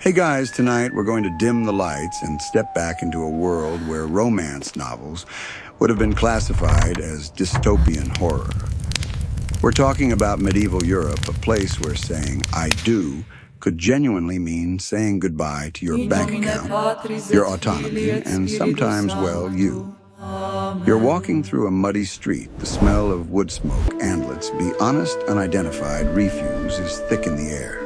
Hey guys, tonight we're going to dim the lights and step back into a world where romance novels would have been classified as dystopian horror. We're talking about medieval Europe, a place where saying "I do" could genuinely mean saying goodbye to your bank account, your autonomy, and sometimes, well, you. You're walking through a muddy street, the smell of wood smoke, and let's be honest, unidentified refuse is thick in the air.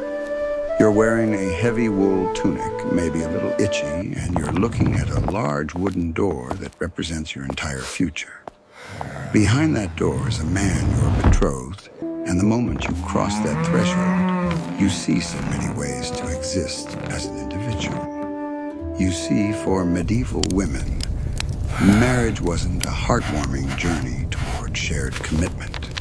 You're wearing a heavy wool tunic, maybe a little itchy, and you're looking at a large wooden door that represents your entire future. Behind that door is a man you're betrothed, and the moment you cross that threshold, you see so many ways to exist as an individual. You see, for medieval women, marriage wasn't a heartwarming journey toward shared commitment.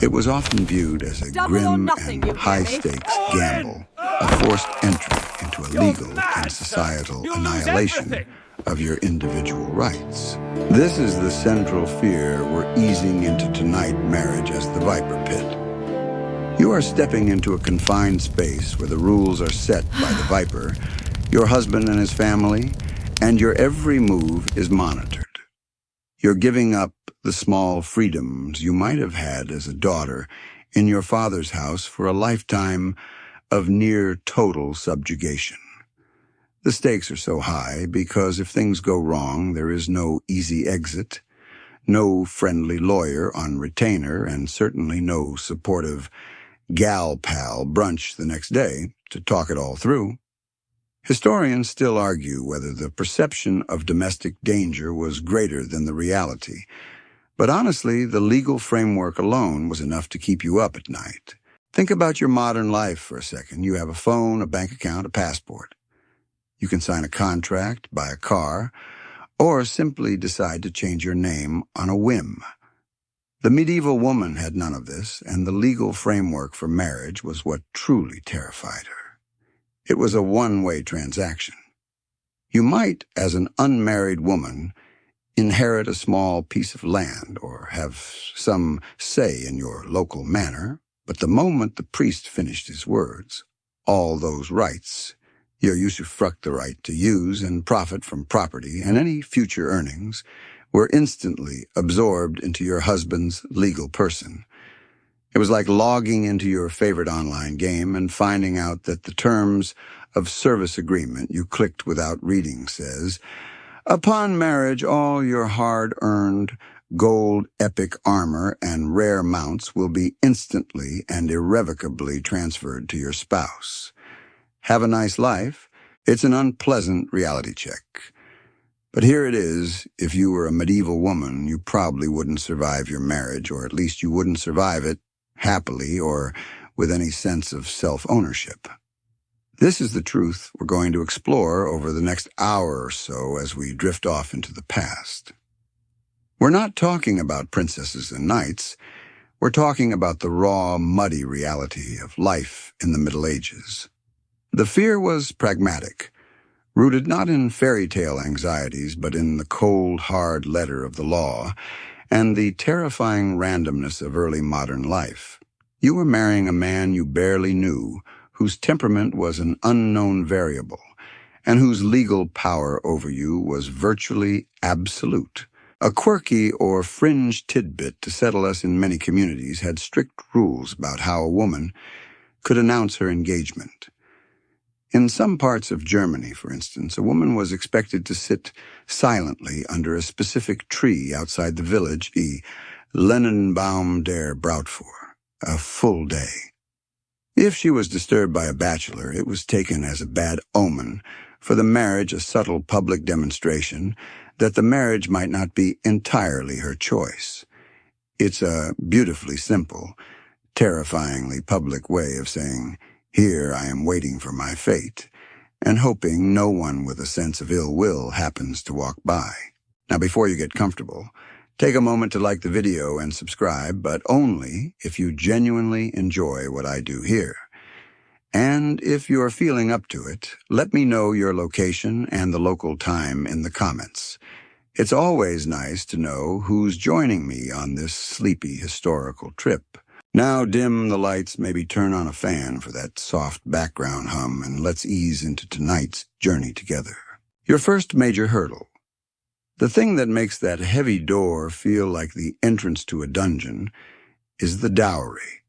It was often viewed as a grim and high-stakes gamble, a forced entry into a legal and societal annihilation of your individual rights. This is the central fear we're easing into tonight, marriage as the viper pit. You are stepping into a confined space where the rules are set by the viper, your husband and his family, and your every move is monitored. You're giving up the small freedoms you might have had as a daughter in your father's house for a lifetime of near total subjugation. The stakes are so high because if things go wrong, there is no easy exit, no friendly lawyer on retainer, and certainly no supportive gal pal brunch the next day to talk it all through. Historians still argue whether the perception of domestic danger was greater than the reality. But honestly, the legal framework alone was enough to keep you up at night. Think about your modern life for a second. You have a phone, a bank account, a passport. You can sign a contract, buy a car, or simply decide to change your name on a whim. The medieval woman had none of this, and the legal framework for marriage was what truly terrified her. It was a one-way transaction. You might, as an unmarried woman, inherit a small piece of land or have some say in your local manor, but the moment the priest finished his words, all those rights, your usufruct the right to use and profit from property and any future earnings, were instantly absorbed into your husband's legal person. It was like logging into your favorite online game and finding out that the terms of service agreement you clicked without reading says, "Upon marriage, all your hard-earned gold epic armor and rare mounts will be instantly and irrevocably transferred to your spouse. Have a nice life." It's an unpleasant reality check. But here it is, if you were a medieval woman, you probably wouldn't survive your marriage, or at least you wouldn't survive it happily or with any sense of self-ownership. This is the truth we're going to explore over the next hour or so as we drift off into the past. We're not talking about princesses and knights. We're talking about the raw, muddy reality of life in the Middle Ages. The fear was pragmatic, rooted not in fairy tale anxieties, but in the cold, hard letter of the law and the terrifying randomness of early modern life. You were marrying a man you barely knew, whose temperament was an unknown variable, and whose legal power over you was virtually absolute. A quirky or fringe tidbit to settle us in many communities had strict rules about how a woman could announce her engagement. In some parts of Germany, for instance, a woman was expected to sit silently under a specific tree outside the village, the Lenenbaum der Braut for, a full day. If she was disturbed by a bachelor, it was taken as a bad omen, for the marriage a subtle public demonstration that the marriage might not be entirely her choice. It's a beautifully simple, terrifyingly public way of saying, "Here I am waiting for my fate," and hoping no one with a sense of ill will happens to walk by. Now, before you get comfortable, take a moment to like the video and subscribe, but only if you genuinely enjoy what I do here. And if you're feeling up to it, let me know your location and the local time in the comments. It's always nice to know who's joining me on this sleepy historical trip. Now dim the lights, maybe turn on a fan for that soft background hum, and let's ease into tonight's journey together. Your first major hurdle. The thing that makes that heavy door feel like the entrance to a dungeon is the dowry.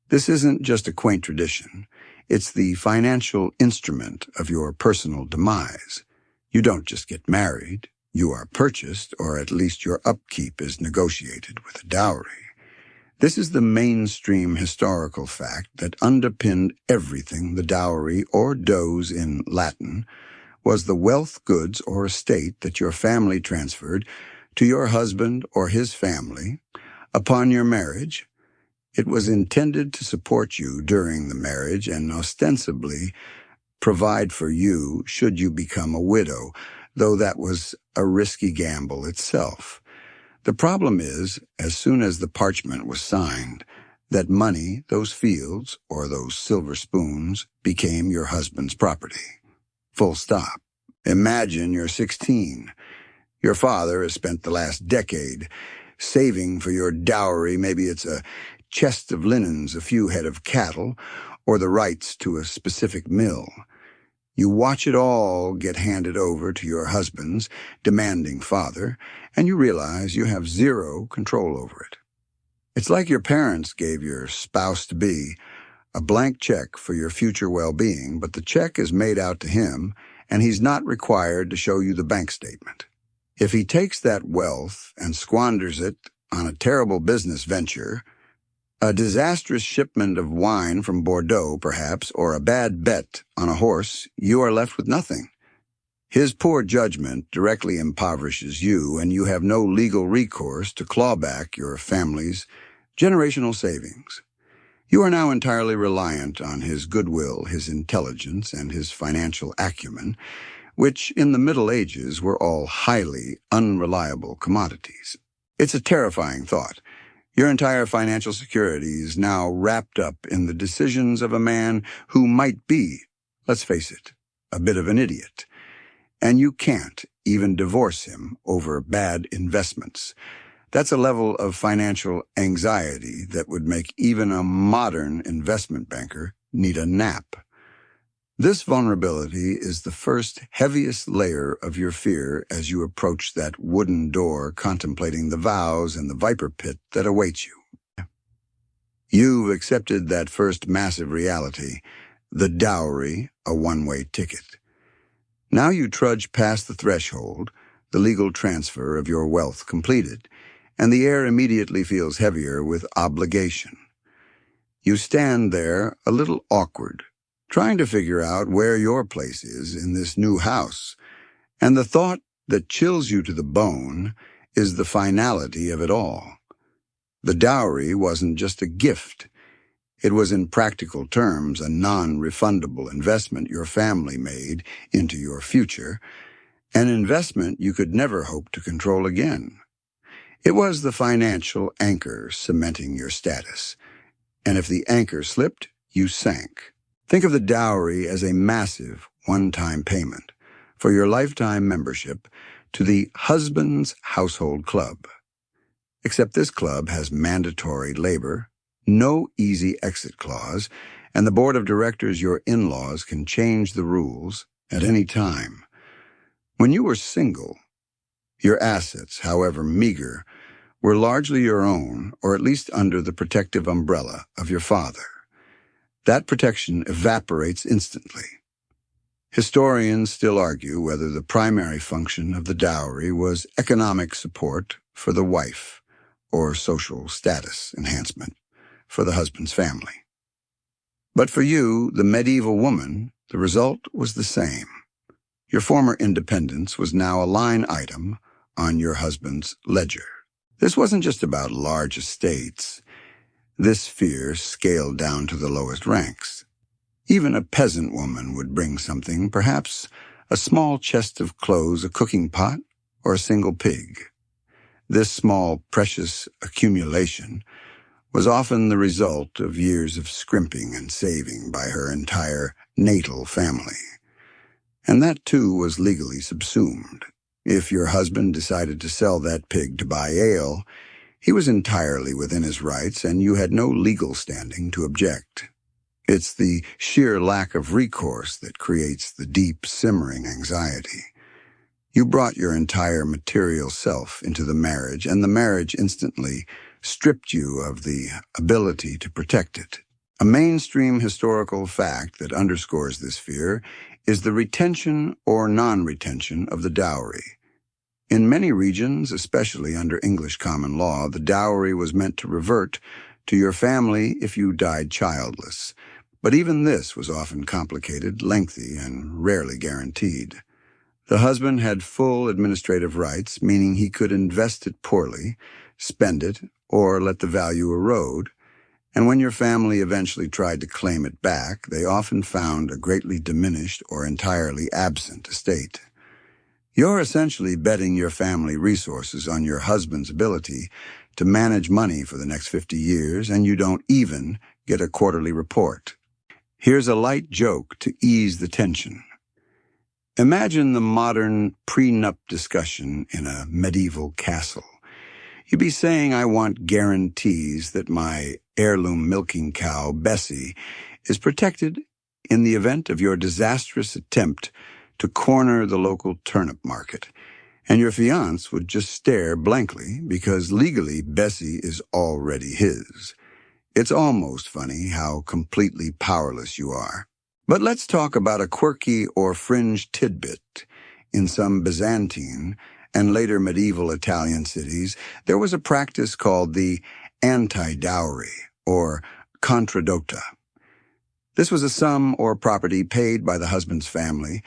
This isn't just a quaint tradition. It's the financial instrument of your personal demise. You don't just get married. You are purchased, or at least your upkeep is negotiated with a dowry. This is the mainstream historical fact that underpinned everything the dowry, or does in Latin, was the wealth, goods, or estate that your family transferred to your husband or his family upon your marriage. It was intended to support you during the marriage and ostensibly provide for you should you become a widow, though that was a risky gamble itself. The problem is, as soon as the parchment was signed, that money, those fields, or those silver spoons, became your husband's property. Full stop. Imagine you're 16. Your father has spent the last decade saving for your dowry. Maybe it's a chest of linens, a few head of cattle, or the rights to a specific mill. You watch it all get handed over to your husband's demanding father, and you realize you have zero control over it. It's like your parents gave your spouse-to-be a blank check for your future well-being, but the check is made out to him, and he's not required to show you the bank statement. If he takes that wealth and squanders it on a terrible business venture, a disastrous shipment of wine from Bordeaux, perhaps, or a bad bet on a horse, you are left with nothing. His poor judgment directly impoverishes you, and you have no legal recourse to claw back your family's generational savings. You are now entirely reliant on his goodwill, his intelligence, and his financial acumen, which in the Middle Ages were all highly unreliable commodities. It's a terrifying thought. Your entire financial security is now wrapped up in the decisions of a man who might be, let's face it, a bit of an idiot. And you can't even divorce him over bad investments. That's a level of financial anxiety that would make even a modern investment banker need a nap. This vulnerability is the first heaviest layer of your fear as you approach that wooden door contemplating the vows and the viper pit that awaits you. You've accepted that first massive reality, the dowry, a one-way ticket. Now you trudge past the threshold, the legal transfer of your wealth completed, and the air immediately feels heavier with obligation. You stand there a little awkward, trying to figure out where your place is in this new house, and the thought that chills you to the bone is the finality of it all. The dowry wasn't just a gift. It was in practical terms a non-refundable investment your family made into your future, an investment you could never hope to control again. It was the financial anchor cementing your status, and if the anchor slipped, you sank. Think of the dowry as a massive one-time payment for your lifetime membership to the husband's household club. Except this club has mandatory labor, no easy exit clause, and the board of directors, your in-laws, can change the rules at any time. When you were single, your assets, however meager, were largely your own, or at least under the protective umbrella of your father. That protection evaporates instantly. Historians still argue whether the primary function of the dowry was economic support for the wife or social status enhancement for the husband's family. But for you, the medieval woman, the result was the same. Your former independence was now a line item on your husband's ledger. This wasn't just about large estates. This fear scaled down to the lowest ranks. Even a peasant woman would bring something, perhaps a small chest of clothes, a cooking pot, or a single pig. This small, precious accumulation was often the result of years of scrimping and saving by her entire natal family. And that, too, was legally subsumed. If your husband decided to sell that pig to buy ale, He was entirely within his rights, and you had no legal standing to object. It's the sheer lack of recourse that creates the deep, simmering anxiety. You brought your entire material self into the marriage, and the marriage instantly stripped you of the ability to protect it. A mainstream historical fact that underscores this fear is the retention or non-retention of the dowry. In many regions, especially under English common law, the dowry was meant to revert to your family if you died childless. But even this was often complicated, lengthy, and rarely guaranteed. The husband had full administrative rights, meaning he could invest it poorly, spend it, or let the value erode. And when your family eventually tried to claim it back, they often found a greatly diminished or entirely absent estate. You're essentially betting your family resources on your husband's ability to manage money for the next 50 years, and you don't even get a quarterly report. Here's a light joke to ease the tension. Imagine the modern prenup discussion in a medieval castle. You'd be saying, I want guarantees that my heirloom milking cow, Bessie, is protected in the event of your disastrous attempt to corner the local turnip market. And your fiancé would just stare blankly because legally Bessie is already his. It's almost funny how completely powerless you are. But let's talk about a quirky or fringe tidbit. In some Byzantine and later medieval Italian cities, there was a practice called the anti-dowry, or contradota. This was a sum or property paid by the husband's family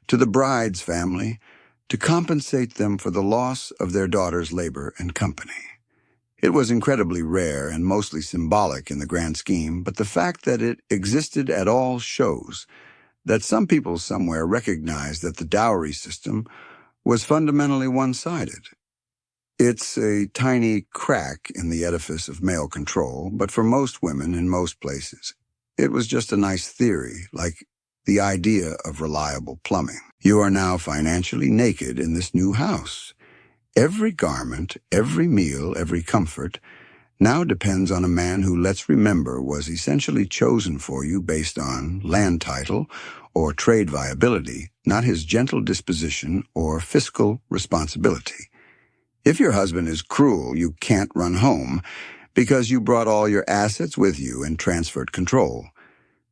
to the bride's family to compensate them for the loss of their daughter's labor and company. It was incredibly rare and mostly symbolic in the grand scheme, but the fact that it existed at all shows that some people somewhere recognized that the dowry system was fundamentally one-sided. It's a tiny crack in the edifice of male control, but for most women in most places, it was just a nice theory, like the idea of reliable plumbing. You are now financially naked in this new house. Every garment, every meal, every comfort now depends on a man who, let's remember, was essentially chosen for you based on land title or trade viability, not his gentle disposition or fiscal responsibility. If your husband is cruel, you can't run home because you brought all your assets with you and transferred control.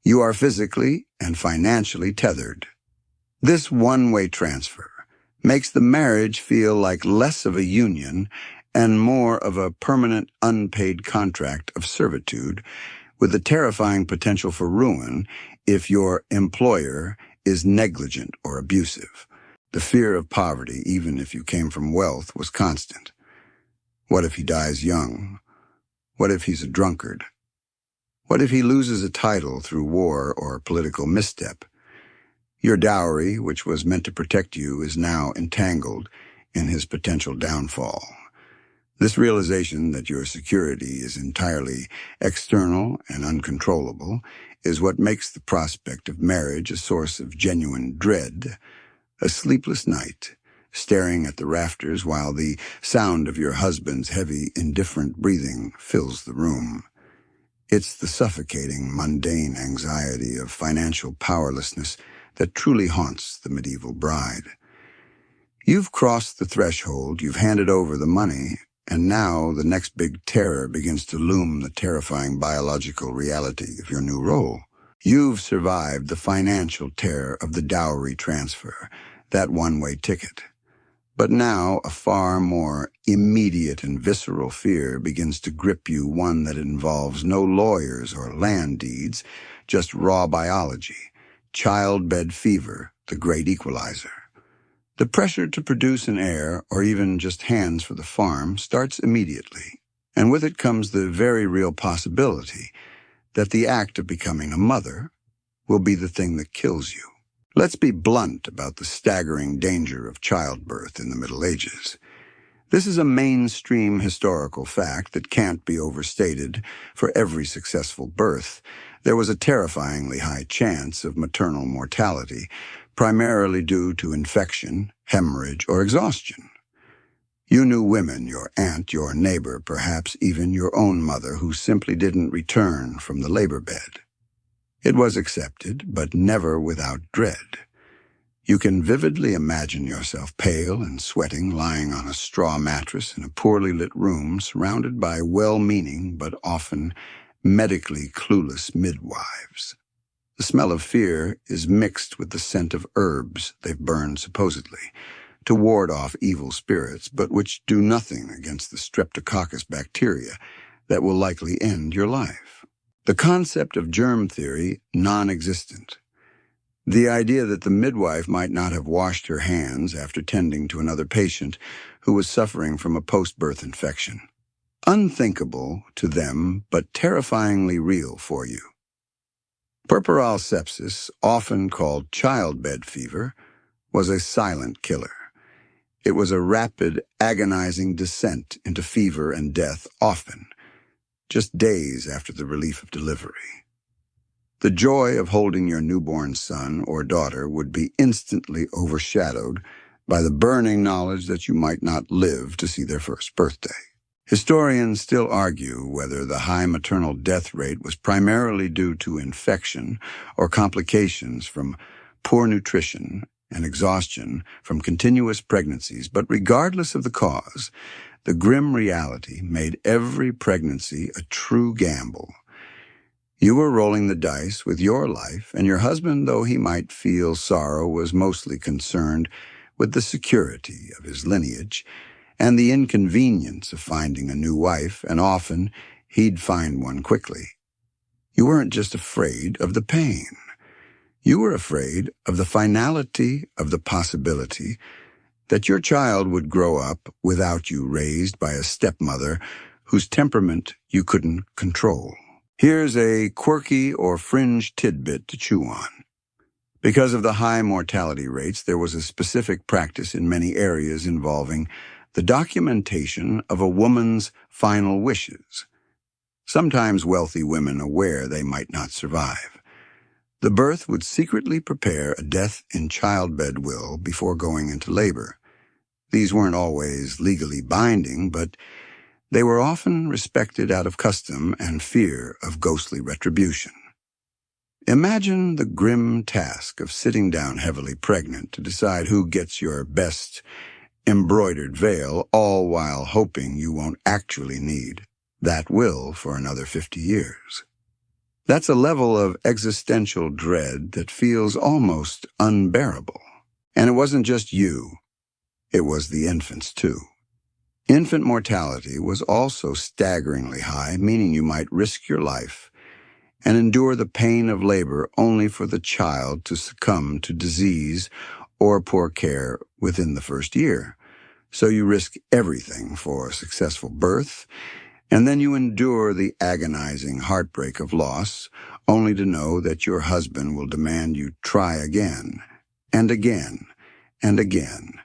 You are physically and financially tethered. This one-way transfer makes the marriage feel like less of a union and more of a permanent unpaid contract of servitude, with the terrifying potential for ruin if your employer is negligent or abusive. The fear of poverty, even if you came from wealth, was constant. What if he dies young? What if he's a drunkard? What if he loses a title through war or political misstep? Your dowry, which was meant to protect you, is now entangled in his potential downfall. This realization that your security is entirely external and uncontrollable is what makes the prospect of marriage a source of genuine dread. A sleepless night, staring at the rafters while the sound of your husband's heavy, indifferent breathing fills the room. It's the suffocating, mundane anxiety of financial powerlessness that truly haunts the medieval bride. You've crossed the threshold, you've handed over the money, and now the next big terror begins to loom, the terrifying biological reality of your new role. You've survived the financial terror of the dowry transfer, that one-way ticket. But now a far more immediate and visceral fear begins to grip you, one that involves no lawyers or land deeds, just raw biology. Childbed fever, the great equalizer. The pressure to produce an heir, or even just hands for the farm, starts immediately, and with it comes the very real possibility that the act of becoming a mother will be the thing that kills you. Let's be blunt about the staggering danger of childbirth in the Middle Ages. This is a mainstream historical fact that can't be overstated. For every successful birth, there was a terrifyingly high chance of maternal mortality, primarily due to infection, hemorrhage, or exhaustion. You knew women, your aunt, your neighbor, perhaps even your own mother, who simply didn't return from the labor bed. It was accepted, but never without dread. You can vividly imagine yourself pale and sweating, lying on a straw mattress in a poorly lit room, surrounded by well-meaning but often medically clueless midwives. The smell of fear is mixed with the scent of herbs they've burned supposedly to ward off evil spirits, but which do nothing against the streptococcus bacteria that will likely end your life. The concept of germ theory, non-existent. The idea that the midwife might not have washed her hands after tending to another patient who was suffering from a post-birth infection. Unthinkable to them, but terrifyingly real for you. Puerperal sepsis, often called childbed fever, was a silent killer. It was a rapid, agonizing descent into fever and death, often just days after the relief of delivery. The joy of holding your newborn son or daughter would be instantly overshadowed by the burning knowledge that you might not live to see their first birthday. Historians still argue whether the high maternal death rate was primarily due to infection or complications from poor nutrition and exhaustion from continuous pregnancies, but regardless of the cause, the grim reality made every pregnancy a true gamble. You were rolling the dice with your life, and your husband, though he might feel sorrow, was mostly concerned with the security of his lineage and the inconvenience of finding a new wife, and often he'd find one quickly. You weren't just afraid of the pain. You were afraid of the finality of the possibility that your child would grow up without you, raised by a stepmother whose temperament you couldn't control. Here's a quirky or fringe tidbit to chew on. Because of the high mortality rates, there was a specific practice in many areas involving the documentation of a woman's final wishes, sometimes wealthy women aware they might not survive. The birth would secretly prepare a death in childbed will before going into labor. These weren't always legally binding, but they were often respected out of custom and fear of ghostly retribution. Imagine the grim task of sitting down heavily pregnant to decide who gets your best embroidered veil, all while hoping you won't actually need that will for another 50 years. That's a level of existential dread that feels almost unbearable. And it wasn't just you, it was the infants too. Infant mortality was also staggeringly high, meaning you might risk your life and endure the pain of labor only for the child to succumb to disease or poor care within the first year. So you risk everything for a successful birth, and then you endure the agonizing heartbreak of loss, only to know that your husband will demand you try again, and again, and again.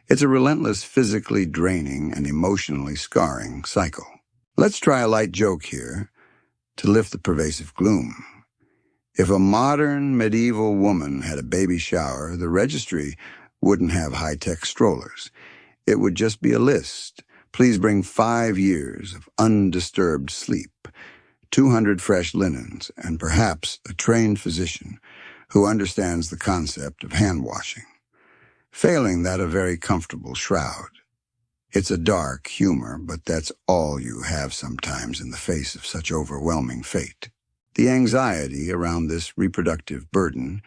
It's a relentless, physically draining and emotionally scarring cycle. Let's try a light joke here to lift the pervasive gloom. If a modern medieval woman had a baby shower, the registry wouldn't have high-tech strollers. It would just be a list. Please bring 5 years of undisturbed sleep, 200 fresh linens, and perhaps a trained physician who understands the concept of hand washing. Failing that, a very comfortable shroud. It's a dark humor, but that's all you have sometimes in the face of such overwhelming fate. The anxiety around this reproductive burden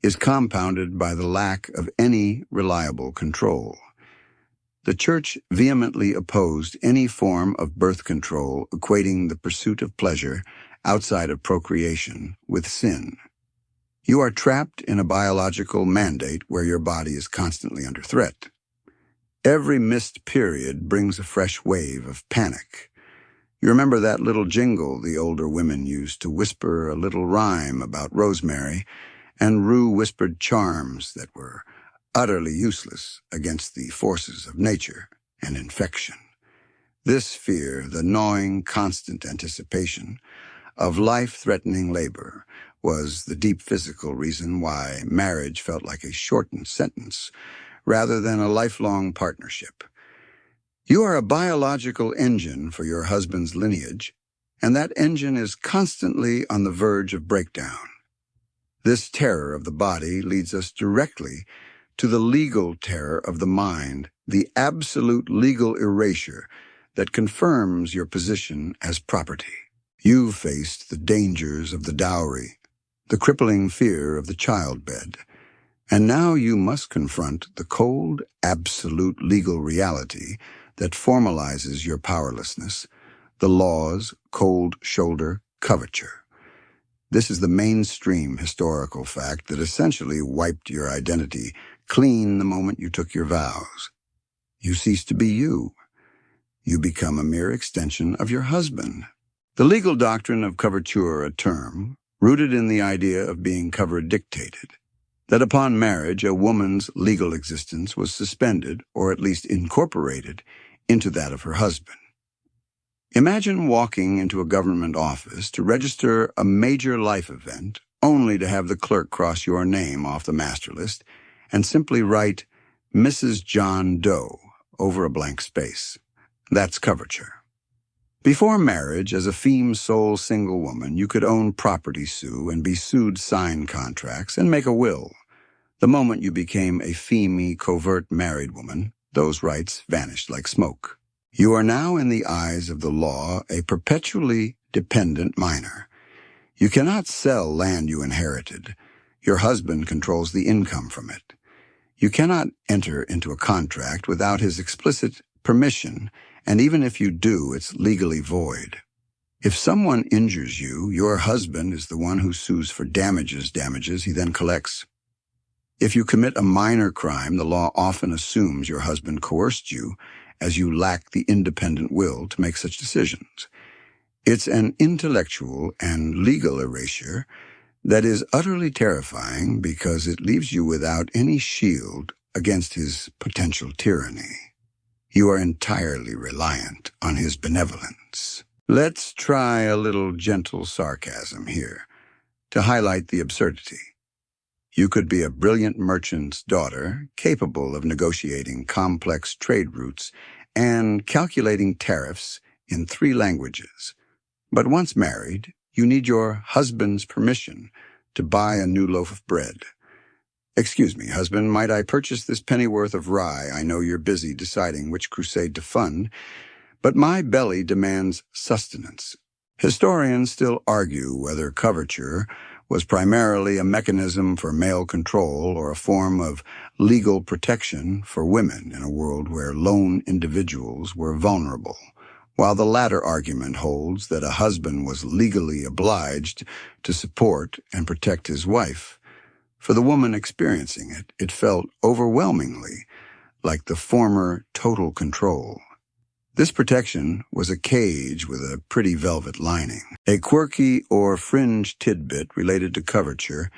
is compounded by the lack of any reliable control. The Church vehemently opposed any form of birth control equating the pursuit of pleasure outside of procreation with sin. You are trapped in a biological mandate where your body is constantly under threat. Every missed period brings a fresh wave of panic. You remember that little jingle the older women used to whisper a little rhyme about rosemary, and Rue whispered charms that were utterly useless against the forces of nature and infection. This fear, the gnawing, constant anticipation of life-threatening labor, was the deep physical reason why marriage felt like a shortened sentence rather than a lifelong partnership. You are a biological engine for your husband's lineage, and that engine is constantly on the verge of breakdown. This terror of the body leads us directly to the legal terror of the mind, the absolute legal erasure that confirms your position as property. You've faced the dangers of the dowry, the crippling fear of the childbed, and now you must confront the cold, absolute legal reality that formalizes your powerlessness, the law's cold shoulder coverture. This is the mainstream historical fact that essentially wiped your identity clean the moment you took your vows. You cease to be you. You become a mere extension of your husband. The legal doctrine of coverture, a term rooted in the idea of being cover-dictated, that upon marriage a woman's legal existence was suspended, or at least incorporated, into that of her husband. Imagine walking into a government office to register a major life event, only to have the clerk cross your name off the master list and simply write Mrs. John Doe over a blank space. That's coverture. Before marriage, as a femme-sole single woman, you could own property sue and be sued, sign contracts, and make a will. The moment you became a femme covert married woman, those rights vanished like smoke. You are now, in the eyes of the law, a perpetually dependent minor. You cannot sell land you inherited. Your husband controls the income from it. You cannot enter into a contract without his explicit permission, and even if you do, it's legally void. If someone injures you, your husband is the one who sues for damages he then collects. If you commit a minor crime, the law often assumes your husband coerced you, as you lack the independent will to make such decisions. It's an intellectual and legal erasure that is utterly terrifying because it leaves you without any shield against his potential tyranny. You are entirely reliant on his benevolence. Let's try a little gentle sarcasm here to highlight the absurdity. You could be a brilliant merchant's daughter, capable of negotiating complex trade routes and calculating tariffs in 3 languages. But once married, you need your husband's permission to buy a new loaf of bread. Excuse me, husband, might I purchase this pennyworth of rye? I know you're busy deciding which crusade to fund, but my belly demands sustenance. Historians still argue whether coverture was primarily a mechanism for male control or a form of legal protection for women in a world where lone individuals were vulnerable, while the latter argument holds that a husband was legally obliged to support and protect his wife. For the woman experiencing it, it felt overwhelmingly like the former total control. This protection was a cage with a pretty velvet lining. A quirky or fringe tidbit related to coverture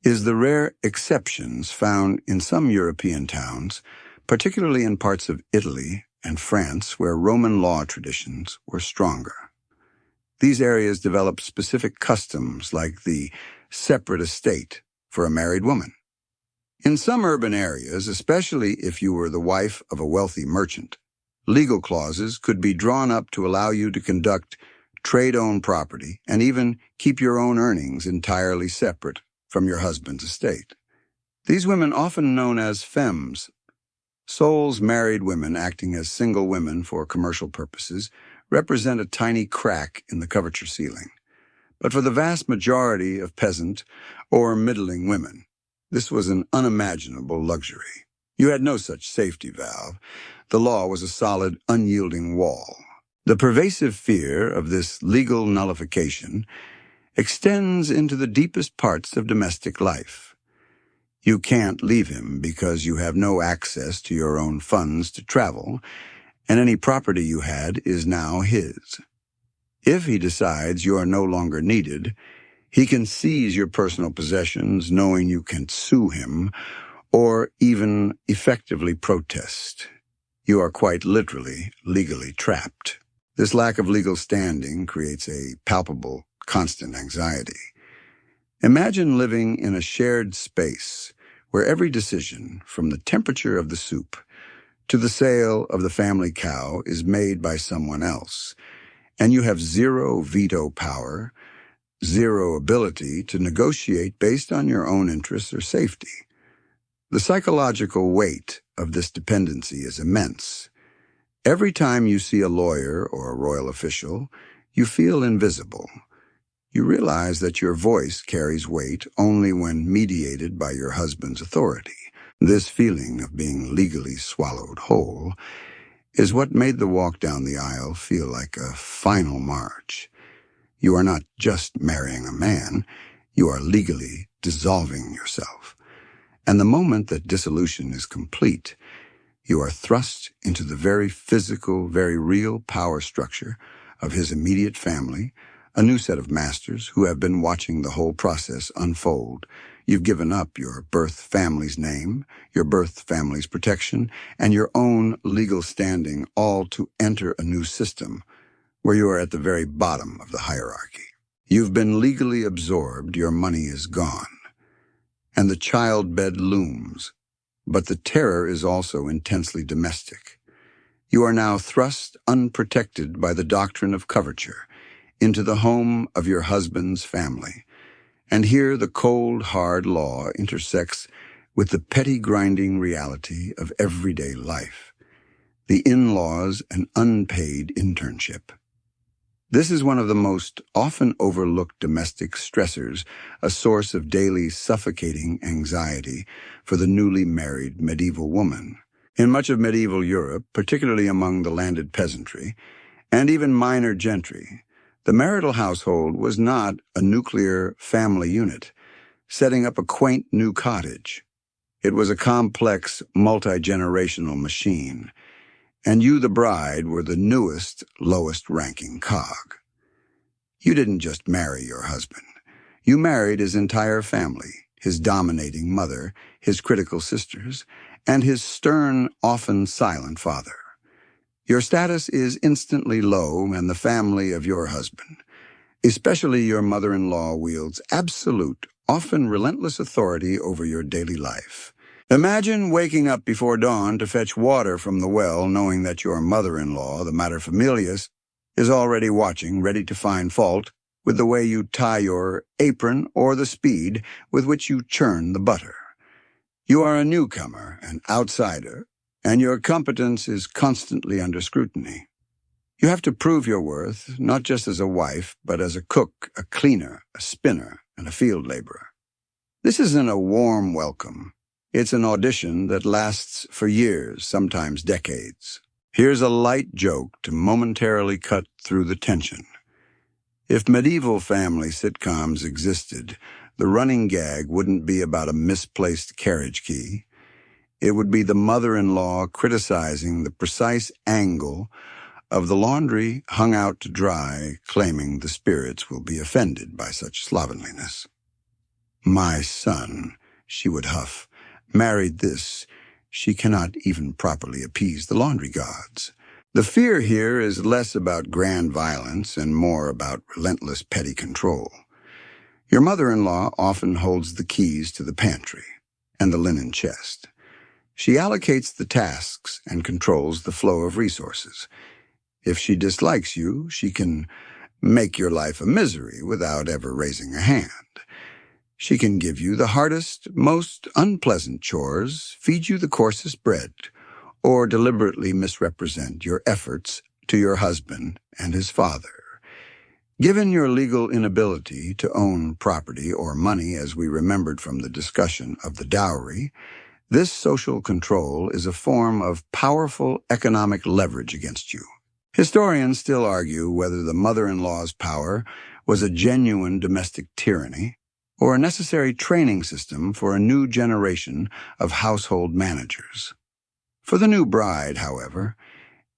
is the rare exceptions found in some European towns, particularly in parts of Italy and France where Roman law traditions were stronger. These areas developed specific customs like the separate estate for a married woman. In some urban areas, especially if you were the wife of a wealthy merchant, legal clauses could be drawn up to allow you to conduct trade-owned property and even keep your own earnings entirely separate from your husband's estate. These women, often known as femmes, souls married women acting as single women for commercial purposes, represent a tiny crack in the coverture ceiling. But for the vast majority of peasant or middling women, this was an unimaginable luxury. You had no such safety valve. The law was a solid, unyielding wall. The pervasive fear of this legal nullification extends into the deepest parts of domestic life. You can't leave him because you have no access to your own funds to travel, and any property you had is now his. If he decides you are no longer needed, he can seize your personal possessions knowing you can sue him or even effectively protest. You are quite literally legally trapped. This lack of legal standing creates a palpable, constant anxiety. Imagine living in a shared space where every decision, from the temperature of the soup to the sale of the family cow is made by someone else, and you have zero veto power, zero ability to negotiate based on your own interests or safety. The psychological weight of this dependency is immense. Every time you see a lawyer or a royal official, you feel invisible. You realize that your voice carries weight only when mediated by your husband's authority. This feeling of being legally swallowed whole is what made the walk down the aisle feel like a final march. You are not just marrying a man, you are legally dissolving yourself. And the moment that dissolution is complete, you are thrust into the very physical, very real power structure of his immediate family, a new set of masters who have been watching the whole process unfold. You've given up your birth family's name, your birth family's protection, and your own legal standing, all to enter a new system where you are at the very bottom of the hierarchy. You've been legally absorbed, your money is gone, and the childbed looms. But the terror is also intensely domestic. You are now thrust unprotected by the doctrine of coverture into the home of your husband's family. And here the cold, hard law intersects with the petty grinding reality of everyday life. The in-laws and unpaid internship. This is one of the most often overlooked domestic stressors, a source of daily suffocating anxiety for the newly married medieval woman. In much of medieval Europe, particularly among the landed peasantry, and even minor gentry, the marital household was not a nuclear family unit, setting up a quaint new cottage. It was a complex, multi-generational machine, and you, the bride, were the newest, lowest-ranking cog. You didn't just marry your husband. You married his entire family, his dominating mother, his critical sisters, and his stern, often silent father. Your status is instantly low, and the family of your husband, especially your mother-in-law, wields absolute, often relentless authority over your daily life. Imagine waking up before dawn to fetch water from the well, knowing that your mother-in-law, the materfamilias, is already watching, ready to find fault with the way you tie your apron or the speed with which you churn the butter. You are a newcomer, an outsider, and your competence is constantly under scrutiny. You have to prove your worth, not just as a wife, but as a cook, a cleaner, a spinner, and a field laborer. This isn't a warm welcome. It's an audition that lasts for years, sometimes decades. Here's a light joke to momentarily cut through the tension. If medieval family sitcoms existed, the running gag wouldn't be about a misplaced carriage key. It would be the mother-in-law criticizing the precise angle of the laundry hung out to dry, claiming the spirits will be offended by such slovenliness. "My son," she would huff, "married this. She cannot even properly appease the laundry gods." The fear here is less about grand violence and more about relentless petty control. Your mother-in-law often holds the keys to the pantry and the linen chest. She allocates the tasks and controls the flow of resources. If she dislikes you, she can make your life a misery without ever raising a hand. She can give you the hardest, most unpleasant chores, feed you the coarsest bread, or deliberately misrepresent your efforts to your husband and his father. Given your legal inability to own property or money, as we remembered from the discussion of the dowry, this social control is a form of powerful economic leverage against you. Historians still argue whether the mother-in-law's power was a genuine domestic tyranny or a necessary training system for a new generation of household managers. For the new bride, however,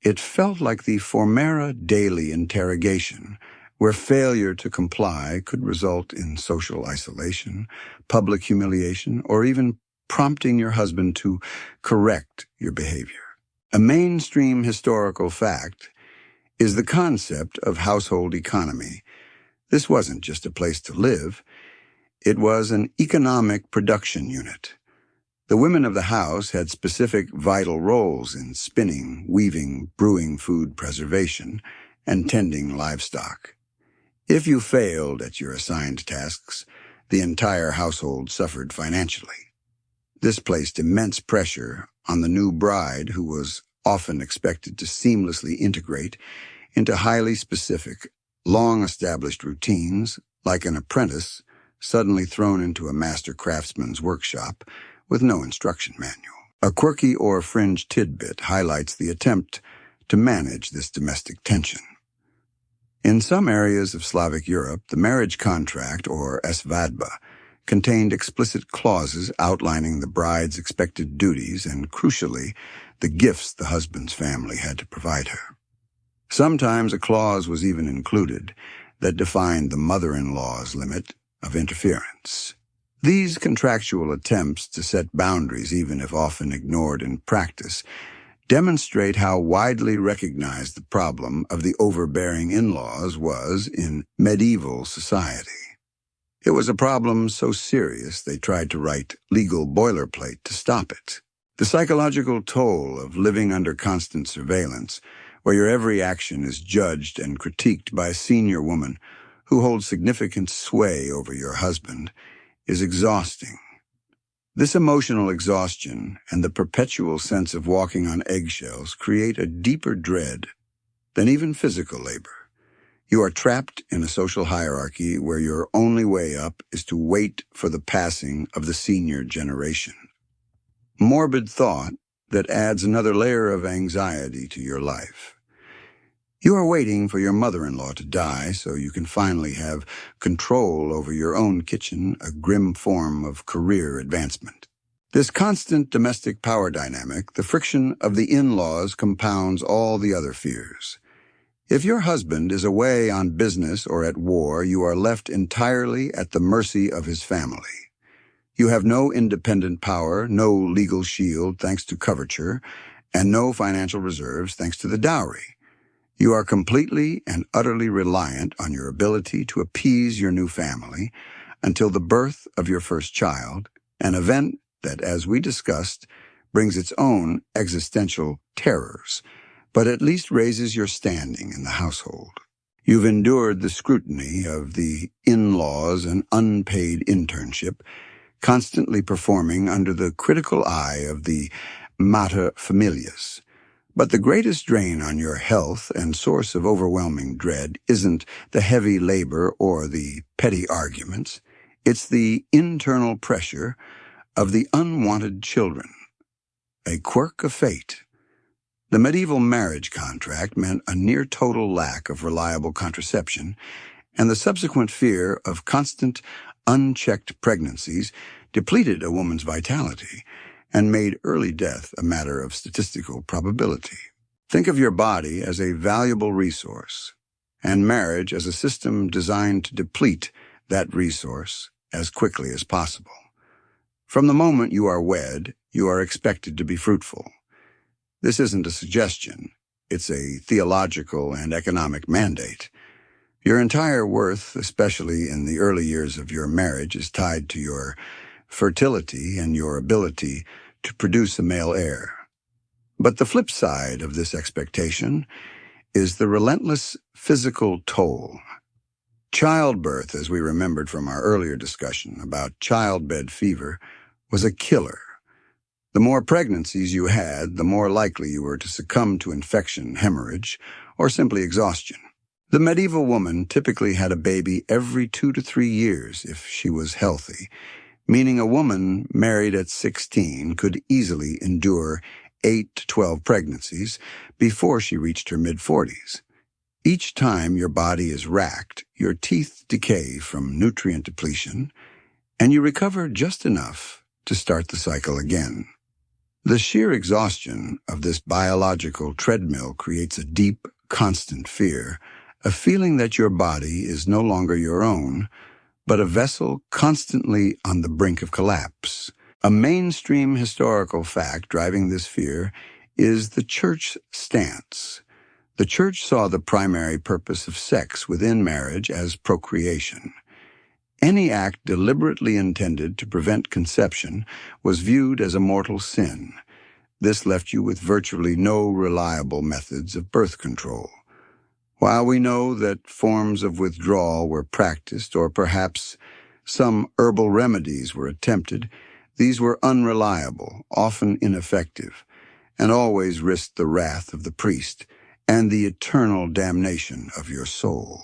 it felt like the formera daily interrogation, where failure to comply could result in social isolation, public humiliation, or even prompting your husband to correct your behavior. A mainstream historical fact is the concept of household economy. This wasn't just a place to live. It was an economic production unit. The women of the house had specific vital roles in spinning, weaving, brewing food preservation, and tending livestock. If you failed at your assigned tasks, the entire household suffered financially. This placed immense pressure on the new bride, who was often expected to seamlessly integrate into highly specific, long-established routines, like an apprentice suddenly thrown into a master craftsman's workshop with no instruction manual. A quirky or fringe tidbit highlights the attempt to manage this domestic tension. In some areas of Slavic Europe, the marriage contract, or svadba, contained explicit clauses outlining the bride's expected duties and, crucially, the gifts the husband's family had to provide her. Sometimes a clause was even included that defined the mother-in-law's limit of interference. These contractual attempts to set boundaries, even if often ignored in practice, demonstrate how widely recognized the problem of the overbearing in-laws was in medieval society. It was a problem so serious they tried to write legal boilerplate to stop it. The psychological toll of living under constant surveillance, where your every action is judged and critiqued by a senior woman who holds significant sway over your husband, is exhausting. This emotional exhaustion and the perpetual sense of walking on eggshells create a deeper dread than even physical labor. You are trapped in a social hierarchy where your only way up is to wait for the passing of the senior generation. Morbid thought that adds another layer of anxiety to your life. You are waiting for your mother-in-law to die so you can finally have control over your own kitchen, a grim form of career advancement. This constant domestic power dynamic, the friction of the in-laws, compounds all the other fears. If your husband is away on business or at war, you are left entirely at the mercy of his family. You have no independent power, no legal shield thanks to coverture, and no financial reserves thanks to the dowry. You are completely and utterly reliant on your ability to appease your new family until the birth of your first child, an event that, as we discussed, brings its own existential terrors, but at least raises your standing in the household. You've endured the scrutiny of the in-laws and unpaid internship, constantly performing under the critical eye of the mater familias. But the greatest drain on your health and source of overwhelming dread isn't the heavy labor or the petty arguments. It's the internal pressure of the unwanted children, a quirk of fate. The medieval marriage contract meant a near-total lack of reliable contraception, and the subsequent fear of constant, unchecked pregnancies depleted a woman's vitality and made early death a matter of statistical probability. Think of your body as a valuable resource, and marriage as a system designed to deplete that resource as quickly as possible. From the moment you are wed, you are expected to be fruitful. This isn't a suggestion. It's a theological and economic mandate. Your entire worth, especially in the early years of your marriage, is tied to your fertility and your ability to produce a male heir. But the flip side of this expectation is the relentless physical toll. Childbirth, as we remembered from our earlier discussion about childbed fever, was a killer. The more pregnancies you had, the more likely you were to succumb to infection, hemorrhage, or simply exhaustion. The medieval woman typically had a baby every 2 to 3 years if she was healthy, meaning a woman married at 16 could easily endure 8 to 12 pregnancies before she reached her mid-40s. Each time your body is racked, your teeth decay from nutrient depletion, and you recover just enough to start the cycle again. The sheer exhaustion of this biological treadmill creates a deep, constant fear, a feeling that your body is no longer your own, but a vessel constantly on the brink of collapse. A mainstream historical fact driving this fear is the church stance. The church saw the primary purpose of sex within marriage as procreation. Any act deliberately intended to prevent conception was viewed as a mortal sin. This left you with virtually no reliable methods of birth control. While we know that forms of withdrawal were practiced, or perhaps some herbal remedies were attempted, these were unreliable, often ineffective, and always risked the wrath of the priest and the eternal damnation of your soul.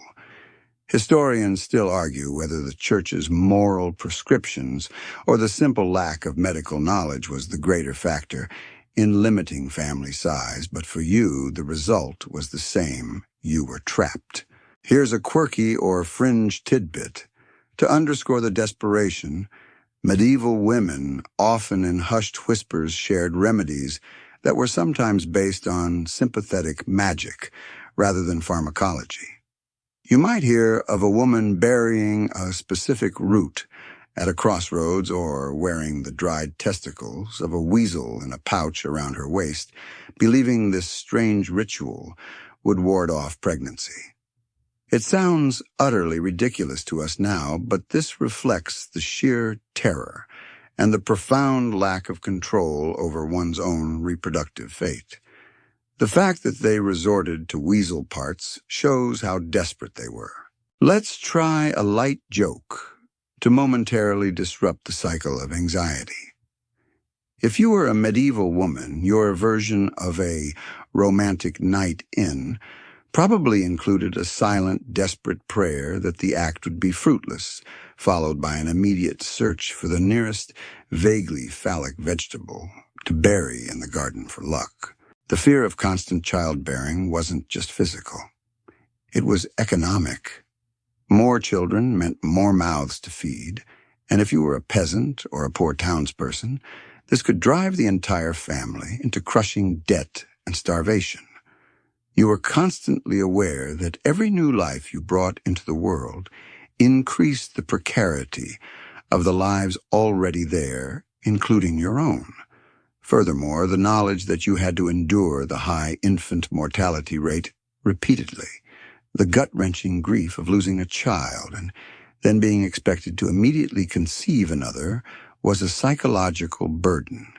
Historians still argue whether the Church's moral prescriptions or the simple lack of medical knowledge was the greater factor in limiting family size, but for you, the result was the same. You were trapped. Here's a quirky or fringe tidbit. To underscore the desperation, medieval women often in hushed whispers shared remedies that were sometimes based on sympathetic magic rather than pharmacology. You might hear of a woman burying a specific root at a crossroads or wearing the dried testicles of a weasel in a pouch around her waist, believing this strange ritual would ward off pregnancy. It sounds utterly ridiculous to us now, but this reflects the sheer terror and the profound lack of control over one's own reproductive fate. The fact that they resorted to weasel parts shows how desperate they were. Let's try a light joke to momentarily disrupt the cycle of anxiety. If you were a medieval woman, your version of a romantic night in probably included a silent, desperate prayer that the act would be fruitless, followed by an immediate search for the nearest vaguely phallic vegetable to bury in the garden for luck. The fear of constant childbearing wasn't just physical. It was economic. More children meant more mouths to feed, and if you were a peasant or a poor townsperson, this could drive the entire family into crushing debt and starvation. You were constantly aware that every new life you brought into the world increased the precarity of the lives already there, including your own. Furthermore, the knowledge that you had to endure the high infant mortality rate repeatedly, the gut-wrenching grief of losing a child and then being expected to immediately conceive another was a psychological burden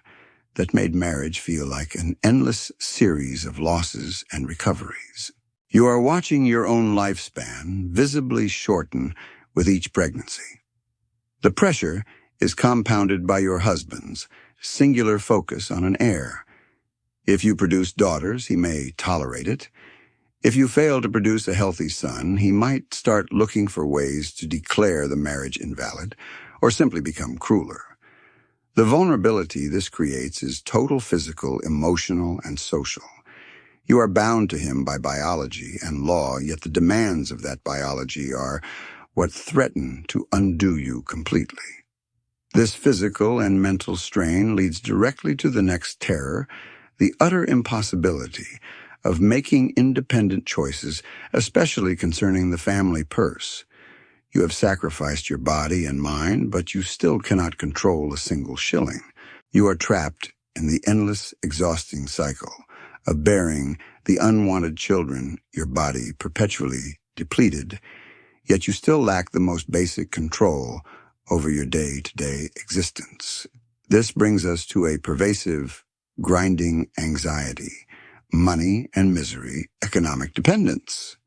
that made marriage feel like an endless series of losses and recoveries. You are watching your own lifespan visibly shorten with each pregnancy. The pressure is compounded by your husband's singular focus on an heir. If you produce daughters, he may tolerate it. If you fail to produce a healthy son, he might start looking for ways to declare the marriage invalid or simply become crueler. The vulnerability this creates is total physical, emotional, and social. You are bound to him by biology and law, yet the demands of that biology are what threaten to undo you completely. This physical and mental strain leads directly to the next terror, the utter impossibility of making independent choices, especially concerning the family purse. You have sacrificed your body and mind, but you still cannot control a single shilling. You are trapped in the endless, exhausting cycle of bearing the unwanted children your body perpetually depleted, yet you still lack the most basic control over your day-to-day existence. This brings us to a pervasive, grinding anxiety, money and misery, economic dependence.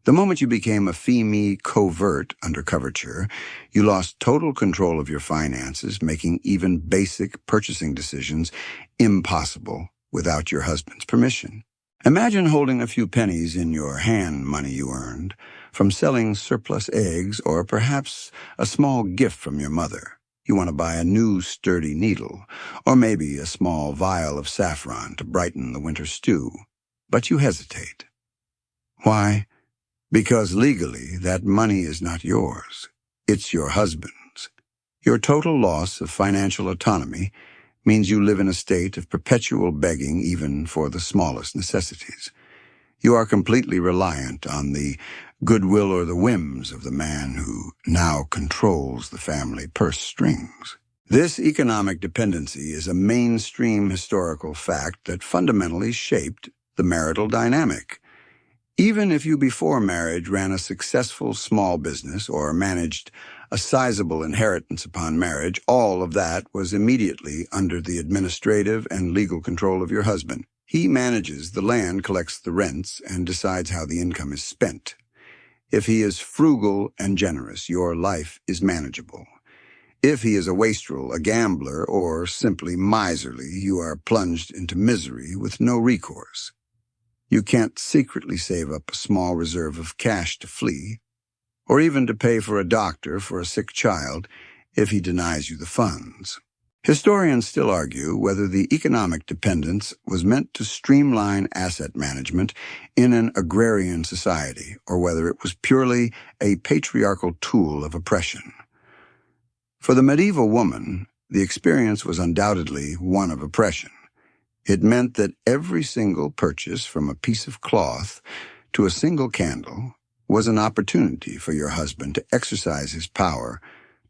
The moment you became a fee-me covert under Coverture, you lost total control of your finances, making even basic purchasing decisions impossible without your husband's permission. Imagine holding a few pennies in your hand, money you earned from selling surplus eggs or perhaps a small gift from your mother. You want to buy a new sturdy needle or maybe a small vial of saffron to brighten the winter stew. But you hesitate. Why? Because legally, that money is not yours. It's your husband's. Your total loss of financial autonomy means you live in a state of perpetual begging even for the smallest necessities. You are completely reliant on the goodwill or the whims of the man who now controls the family purse strings. This economic dependency is a mainstream historical fact that fundamentally shaped the marital dynamic. Even if you before marriage ran a successful small business or managed a sizable inheritance upon marriage, all of that was immediately under the administrative and legal control of your husband. He manages the land, collects the rents, and decides how the income is spent. If he is frugal and generous, your life is manageable. If he is a wastrel, a gambler, or simply miserly, you are plunged into misery with no recourse. You can't secretly save up a small reserve of cash to flee, or even to pay for a doctor for a sick child if he denies you the funds. Historians still argue whether the economic dependence was meant to streamline asset management in an agrarian society, or whether it was purely a patriarchal tool of oppression. For the medieval woman, the experience was undoubtedly one of oppression. It meant that every single purchase, from a piece of cloth to a single candle, was an opportunity for your husband to exercise his power,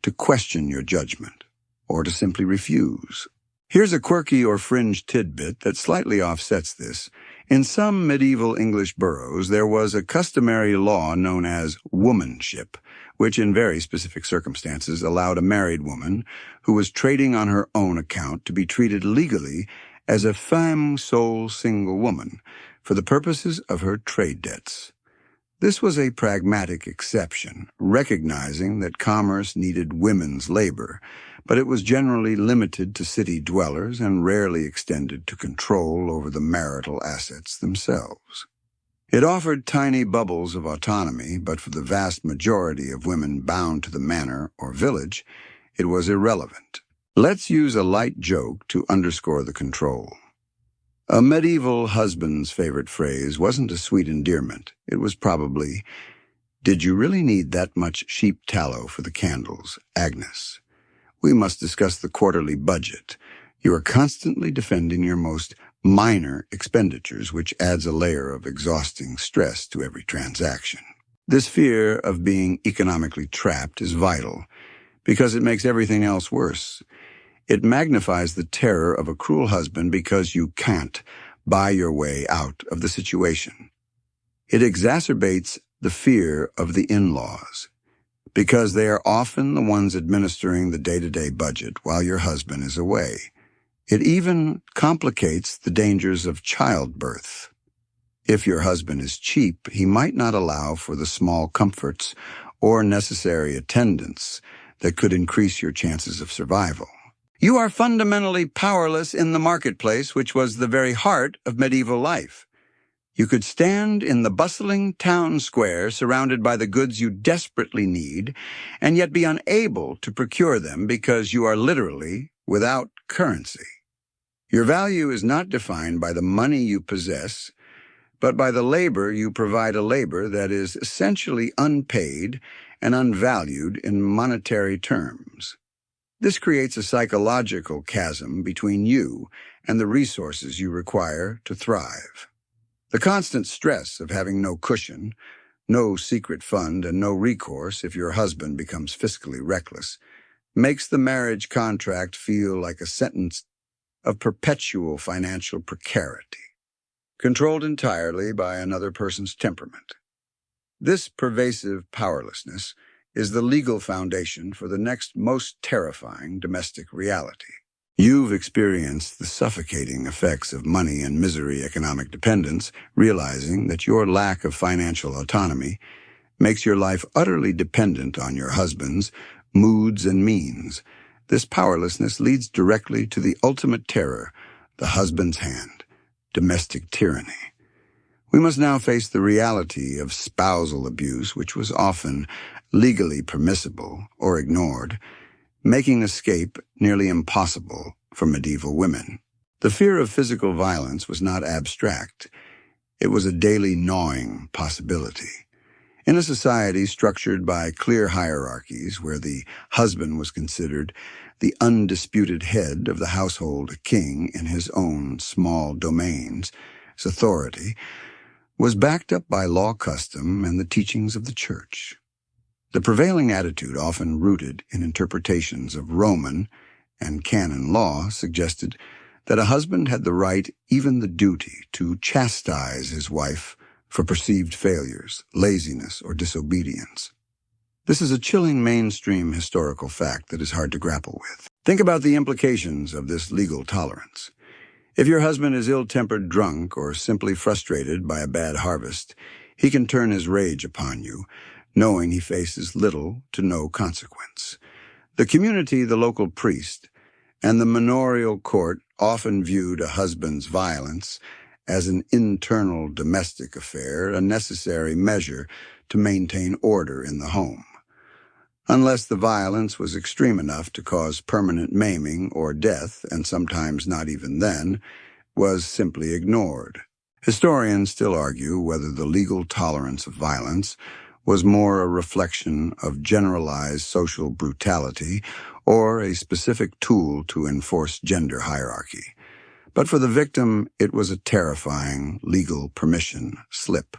to question your judgment, or to simply refuse. Here's a quirky or fringe tidbit that slightly offsets this. In some medieval English boroughs, there was a customary law known as womanship, which in very specific circumstances allowed a married woman who was trading on her own account to be treated legally as a femme sole single woman for the purposes of her trade debts. This was a pragmatic exception, recognizing that commerce needed women's labor, but it was generally limited to city dwellers and rarely extended to control over the marital assets themselves. It offered tiny bubbles of autonomy, but for the vast majority of women bound to the manor or village, it was irrelevant. Let's use a light joke to underscore the control. A medieval husband's favorite phrase wasn't a sweet endearment. It was probably, "Did you really need that much sheep tallow for the candles, Agnes? We must discuss the quarterly budget. You are constantly defending your most minor expenditures, which adds a layer of exhausting stress to every transaction." This fear of being economically trapped is vital because it makes everything else worse. It magnifies the terror of a cruel husband because you can't buy your way out of the situation. It exacerbates the fear of the in-laws because they are often the ones administering the day-to-day budget while your husband is away. It even complicates the dangers of childbirth. If your husband is cheap, he might not allow for the small comforts or necessary attendance that could increase your chances of survival. You are fundamentally powerless in the marketplace, which was the very heart of medieval life. You could stand in the bustling town square surrounded by the goods you desperately need, and yet be unable to procure them because you are literally without currency. Your value is not defined by the money you possess, but by the labor you provide, a labor that is essentially unpaid and unvalued in monetary terms. This creates a psychological chasm between you and the resources you require to thrive. The constant stress of having no cushion, no secret fund, and no recourse if your husband becomes fiscally reckless makes the marriage contract feel like a sentence of perpetual financial precarity, controlled entirely by another person's temperament. This pervasive powerlessness is the legal foundation for the next most terrifying domestic reality. You've experienced the suffocating effects of money and misery economic dependence, realizing that your lack of financial autonomy makes your life utterly dependent on your husband's moods and means. This powerlessness leads directly to the ultimate terror, the husband's hand, domestic tyranny. We must now face the reality of spousal abuse, which was often legally permissible or ignored, making escape nearly impossible for medieval women. The fear of physical violence was not abstract. It was a daily gnawing possibility. In a society structured by clear hierarchies, where the husband was considered the undisputed head of the household, a king in his own small domains, his authority was backed up by law, custom, and the teachings of the church. The prevailing attitude, often rooted in interpretations of Roman and canon law, suggested that a husband had the right, even the duty, to chastise his wife for perceived failures, laziness, or disobedience. This is a chilling mainstream historical fact that is hard to grapple with. Think about the implications of this legal tolerance. If your husband is ill-tempered drunk or simply frustrated by a bad harvest, he can turn his rage upon you, knowing he faces little to no consequence. The community, the local priest, and the manorial court often viewed a husband's violence as an internal domestic affair, a necessary measure to maintain order in the home. Unless the violence was extreme enough to cause permanent maiming or death, and sometimes not even then, was simply ignored. Historians still argue whether the legal tolerance of violence was more a reflection of generalized social brutality or a specific tool to enforce gender hierarchy. But for the victim, it was a terrifying legal permission slip.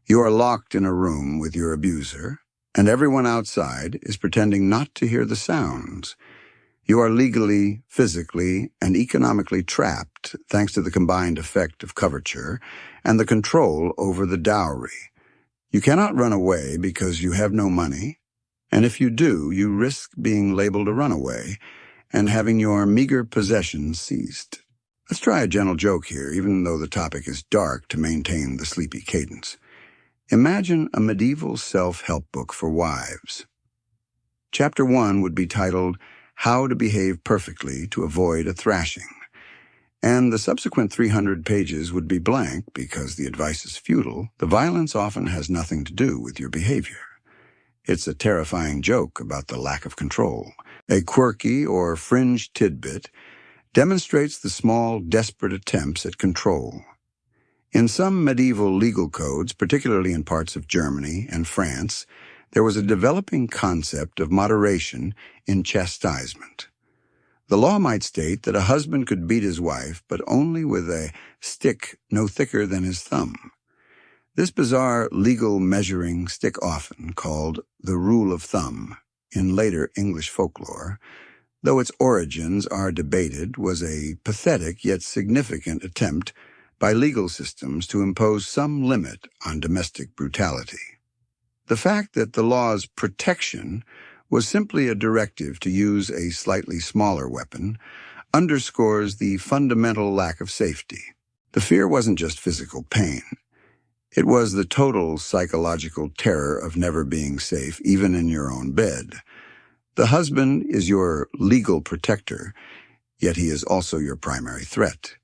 You are locked in a room with your abuser, and everyone outside is pretending not to hear the sounds. You are legally, physically, and economically trapped thanks to the combined effect of coverture and the control over the dowry. You cannot run away because you have no money, and if you do, you risk being labeled a runaway and having your meager possessions seized. Let's try a gentle joke here, even though the topic is dark, to maintain the sleepy cadence. Imagine a medieval self-help book for wives. Chapter 1 would be titled, How to Behave Perfectly to Avoid a Thrashing, and the subsequent 300 pages would be blank because the advice is futile. The violence often has nothing to do with your behavior. It's a terrifying joke about the lack of control. A quirky or fringe tidbit demonstrates the small, desperate attempts at control. In some medieval legal codes, particularly in parts of Germany and France, there was a developing concept of moderation in chastisement. The law might state that a husband could beat his wife, but only with a stick no thicker than his thumb. This bizarre legal measuring stick, often called the rule of thumb in later English folklore, though its origins are debated, was a pathetic yet significant attempt by legal systems to impose some limit on domestic brutality. The fact that the law's protection was simply a directive to use a slightly smaller weapon underscores the fundamental lack of safety. The fear wasn't just physical pain. It was the total psychological terror of never being safe, even in your own bed. The husband is your legal protector, yet he is also your primary threat.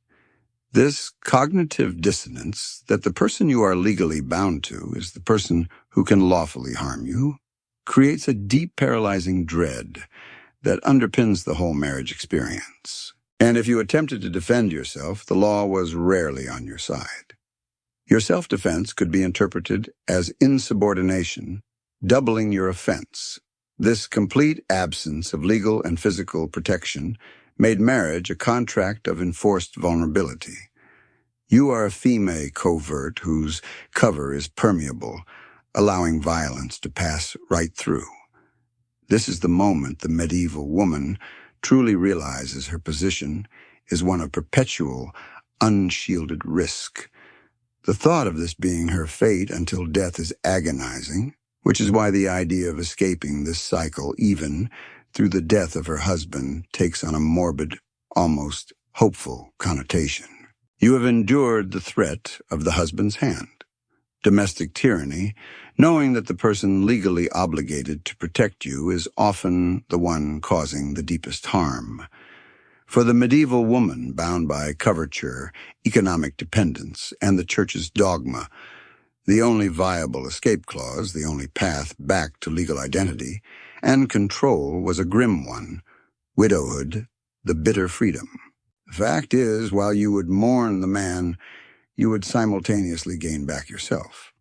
This cognitive dissonance that the person you are legally bound to is the person who can lawfully harm you creates a deep paralyzing dread that underpins the whole marriage experience. And if you attempted to defend yourself, the law was rarely on your side. Your self-defense could be interpreted as insubordination, doubling your offense. This complete absence of legal and physical protection made marriage a contract of enforced vulnerability. You are a female covert whose cover is permeable, allowing violence to pass right through. This is the moment the medieval woman truly realizes her position is one of perpetual, unshielded risk. The thought of this being her fate until death is agonizing, which is why the idea of escaping this cycle, even through the death of her husband, takes on a morbid, almost hopeful connotation. You have endured the threat of the husband's hand, domestic tyranny, knowing that the person legally obligated to protect you is often the one causing the deepest harm. For the medieval woman bound by coverture, economic dependence, and the church's dogma, the only viable escape clause, the only path back to legal identity and control was a grim one: widowhood, the bitter freedom. The fact is, while you would mourn the man, you would simultaneously gain back yourself.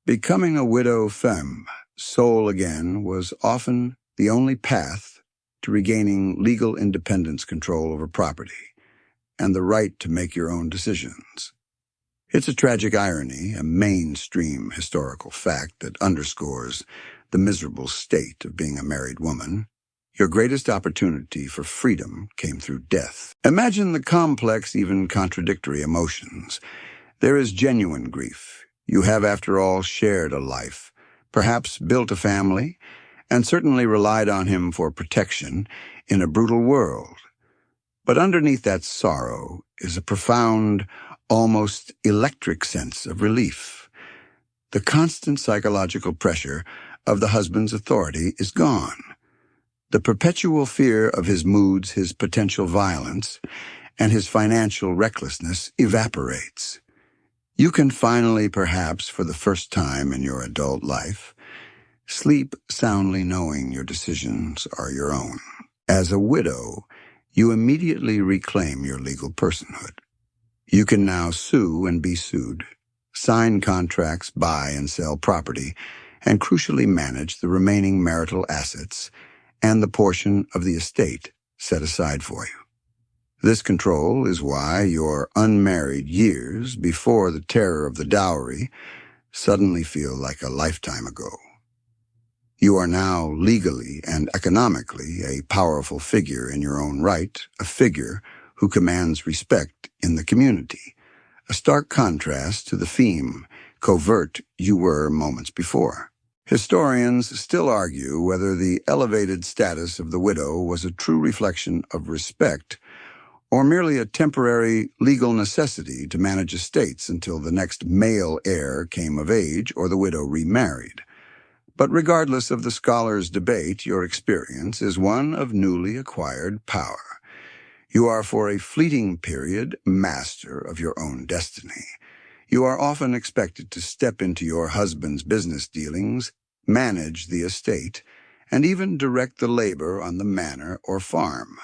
Becoming a widow femme, sole again, was often the only path to regaining legal independence, control over property, and the right to make your own decisions. It's a tragic irony, a mainstream historical fact that underscores the miserable state of being a married woman. Your greatest opportunity for freedom came through death. Imagine the complex, even contradictory emotions. There is genuine grief. You have, after all, shared a life, perhaps built a family, and certainly relied on him for protection in a brutal world. But underneath that sorrow is a profound, almost electric sense of relief. The constant psychological pressure of the husband's authority is gone. The perpetual fear of his moods, his potential violence, and his financial recklessness evaporates. You can finally, perhaps for the first time in your adult life, sleep soundly knowing your decisions are your own. As a widow, you immediately reclaim your legal personhood. You can now sue and be sued, sign contracts, buy and sell property, and crucially manage the remaining marital assets and the portion of the estate set aside for you. This control is why your unmarried years before the terror of the dowry suddenly feel like a lifetime ago. You are now legally and economically a powerful figure in your own right, a figure who commands respect in the community, a stark contrast to the theme, covert, you were moments before. Historians still argue whether the elevated status of the widow was a true reflection of respect or merely a temporary legal necessity to manage estates until the next male heir came of age or the widow remarried. But regardless of the scholars' debate, your experience is one of newly acquired power. You are for a fleeting period master of your own destiny. You are often expected to step into your husband's business dealings, manage the estate, and even direct the labor on the manor or farm.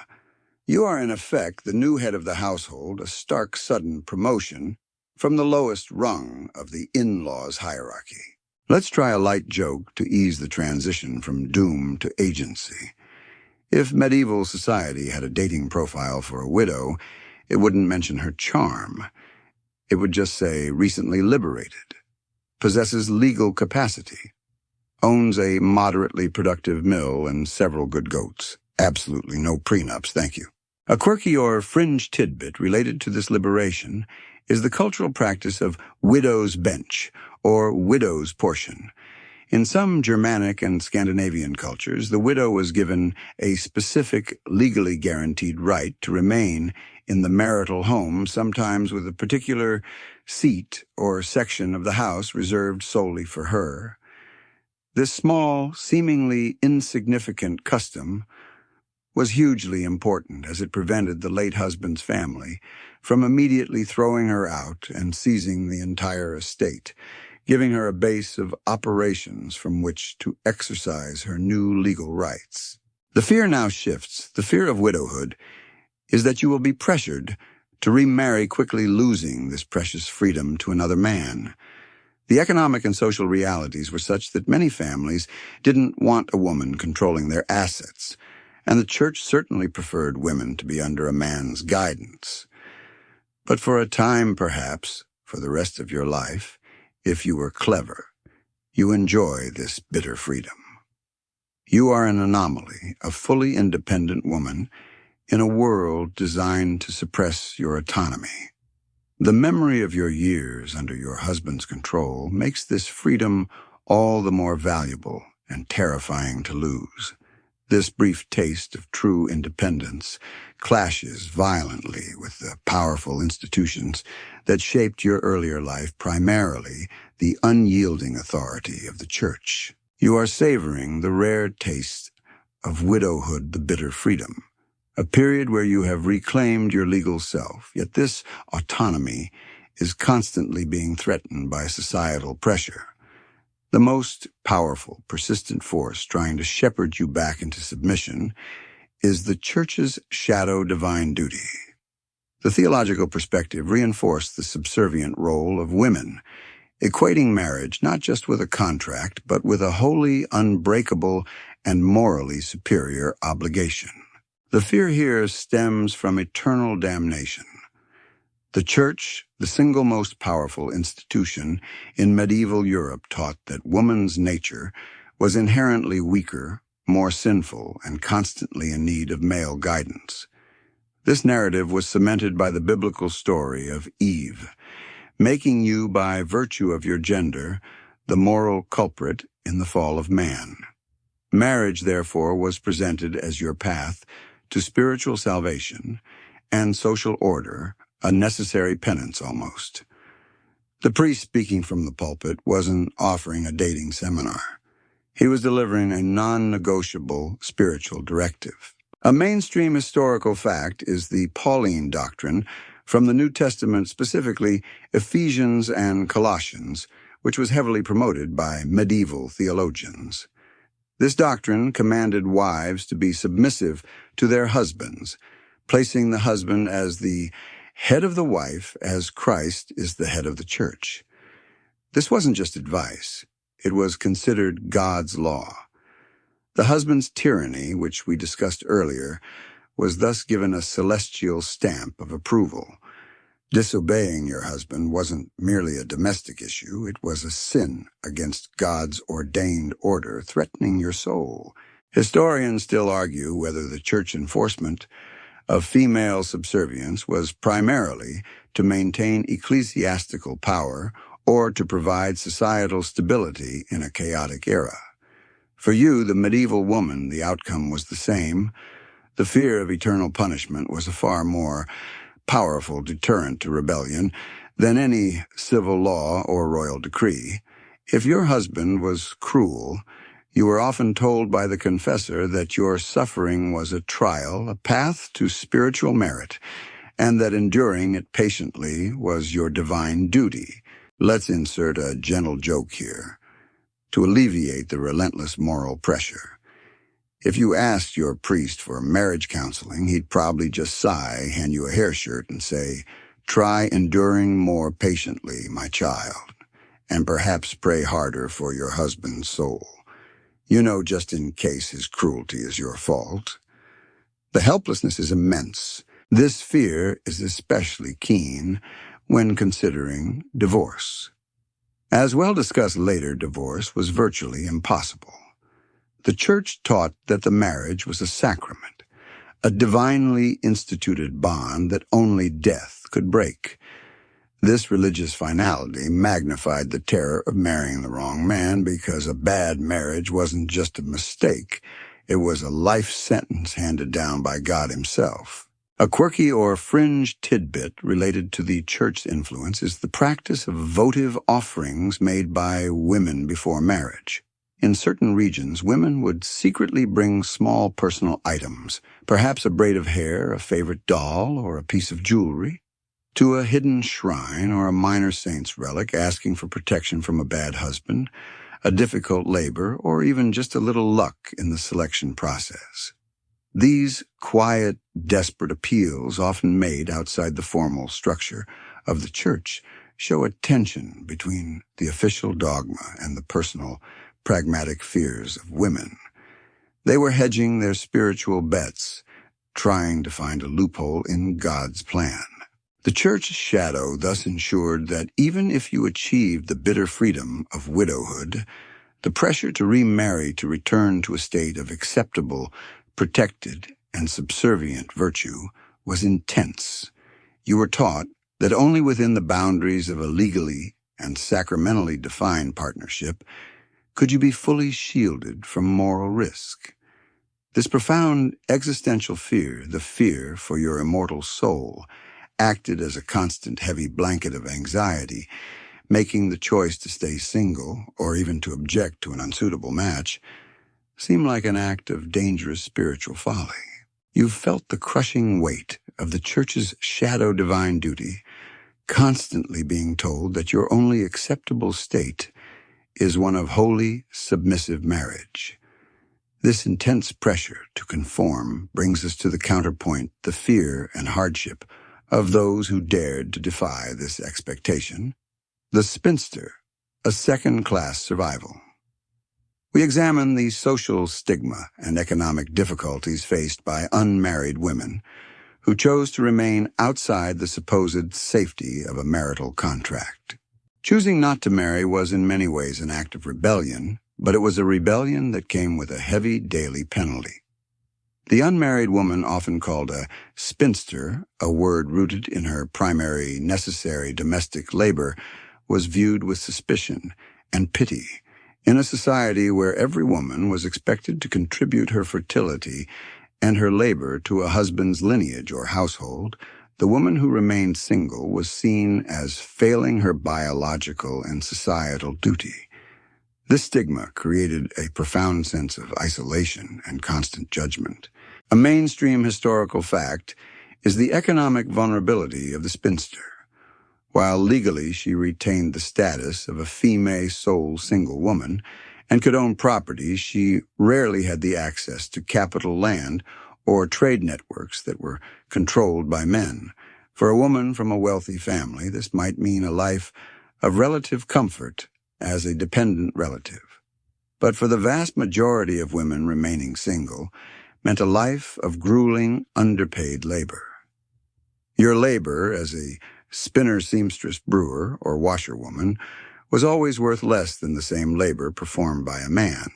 You are in effect the new head of the household, a stark sudden promotion from the lowest rung of the in-laws hierarchy. Let's try a light joke to ease the transition from doom to agency. If medieval society had a dating profile for a widow, it wouldn't mention her charm. It would just say recently liberated, possesses legal capacity, owns a moderately productive mill and several good goats. Absolutely no prenups, thank you. A quirky or fringe tidbit related to this liberation is the cultural practice of widow's bench, or widow's portion. In some Germanic and Scandinavian cultures, the widow was given a specific, legally guaranteed right to remain in the marital home, sometimes with a particular seat or section of the house reserved solely for her. This small, seemingly insignificant custom was hugely important as it prevented the late husband's family from immediately throwing her out and seizing the entire estate, giving her a base of operations from which to exercise her new legal rights. The fear now shifts. The fear of widowhood is that you will be pressured to remarry, quickly losing this precious freedom to another man. The economic and social realities were such that many families didn't want a woman controlling their assets, and the church certainly preferred women to be under a man's guidance. But for a time, perhaps, for the rest of your life, if you were clever, you enjoy this bitter freedom. You are an anomaly, a fully independent woman in a world designed to suppress your autonomy. The memory of your years under your husband's control makes this freedom all the more valuable and terrifying to lose. This brief taste of true independence clashes violently with the powerful institutions that shaped your earlier life, primarily the unyielding authority of the church. You are savoring the rare taste of widowhood, the bitter freedom, a period where you have reclaimed your legal self, yet this autonomy is constantly being threatened by societal pressure. The most powerful, persistent force trying to shepherd you back into submission is the church's shadow divine duty. The theological perspective reinforced the subservient role of women, equating marriage not just with a contract, but with a wholly unbreakable and morally superior obligation. The fear here stems from eternal damnation. The church, the single most powerful institution in medieval Europe, taught that woman's nature was inherently weaker, more sinful, and constantly in need of male guidance. This narrative was cemented by the biblical story of Eve, making you, by virtue of your gender, the moral culprit in the fall of man. Marriage, therefore, was presented as your path to spiritual salvation and social order, a necessary penance almost. The priest speaking from the pulpit wasn't offering a dating seminar. He was delivering a non-negotiable spiritual directive. A mainstream historical fact is the Pauline doctrine from the New Testament, specifically Ephesians and Colossians, which was heavily promoted by medieval theologians. This doctrine commanded wives to be submissive to their husbands, placing the husband as the head of the wife as Christ is the head of the church. This wasn't just advice. It was considered God's law. The husband's tyranny, which we discussed earlier, was thus given a celestial stamp of approval. Disobeying your husband wasn't merely a domestic issue, it was a sin against God's ordained order threatening your soul. Historians still argue whether the church enforcement of female subservience was primarily to maintain ecclesiastical power or to provide societal stability in a chaotic era. For you, the medieval woman, the outcome was the same. The fear of eternal punishment was a far more powerful deterrent to rebellion than any civil law or royal decree. If your husband was cruel, you were often told by the confessor that your suffering was a trial, a path to spiritual merit, and that enduring it patiently was your divine duty. Let's insert a gentle joke here to alleviate the relentless moral pressure. If you asked your priest for marriage counseling, he'd probably just sigh, hand you a hair shirt, and say, "Try enduring more patiently, my child, and perhaps pray harder for your husband's soul. You know, just in case his cruelty is your fault." The helplessness is immense. This fear is especially keen when considering divorce. As we'll discuss later, divorce was virtually impossible. The church taught that the marriage was a sacrament, a divinely instituted bond that only death could break. This religious finality magnified the terror of marrying the wrong man because a bad marriage wasn't just a mistake, it was a life sentence handed down by God himself. A quirky or fringe tidbit related to the church's influence is the practice of votive offerings made by women before marriage. In certain regions, women would secretly bring small personal items, perhaps a braid of hair, a favorite doll, or a piece of jewelry, to a hidden shrine or a minor saint's relic, asking for protection from a bad husband, a difficult labor, or even just a little luck in the selection process. These quiet, desperate appeals, often made outside the formal structure of the church, show a tension between the official dogma and the personal, pragmatic fears of women. They were hedging their spiritual bets, trying to find a loophole in God's plan. The church's shadow thus ensured that even if you achieved the bitter freedom of widowhood, the pressure to remarry to return to a state of acceptable, protected, and subservient virtue was intense. You were taught that only within the boundaries of a legally and sacramentally defined partnership could you be fully shielded from moral risk. This profound existential fear, the fear for your immortal soul, acted as a constant heavy blanket of anxiety, making the choice to stay single, or even to object to an unsuitable match, seem like an act of dangerous spiritual folly. You felt the crushing weight of the church's shadow divine duty, constantly being told that your only acceptable state is one of holy, submissive marriage. This intense pressure to conform brings us to the counterpoint, the fear and hardship of those who dared to defy this expectation. The spinster, a second-class survival. We examine the social stigma and economic difficulties faced by unmarried women who chose to remain outside the supposed safety of a marital contract. Choosing not to marry was in many ways an act of rebellion, but it was a rebellion that came with a heavy daily penalty. The unmarried woman, often called a spinster, a word rooted in her primary necessary domestic labor, was viewed with suspicion and pity. In a society where every woman was expected to contribute her fertility and her labor to a husband's lineage or household, the woman who remained single was seen as failing her biological and societal duty. This stigma created a profound sense of isolation and constant judgment. A mainstream historical fact is the economic vulnerability of the spinster. While legally she retained the status of a female sole single woman and could own property, she rarely had the access to capital land or trade networks that were controlled by men. For a woman from a wealthy family, this might mean a life of relative comfort as a dependent relative. But for the vast majority of women remaining single, meant a life of grueling, underpaid labor. Your labor as a spinner, seamstress, brewer, or washerwoman was always worth less than the same labor performed by a man.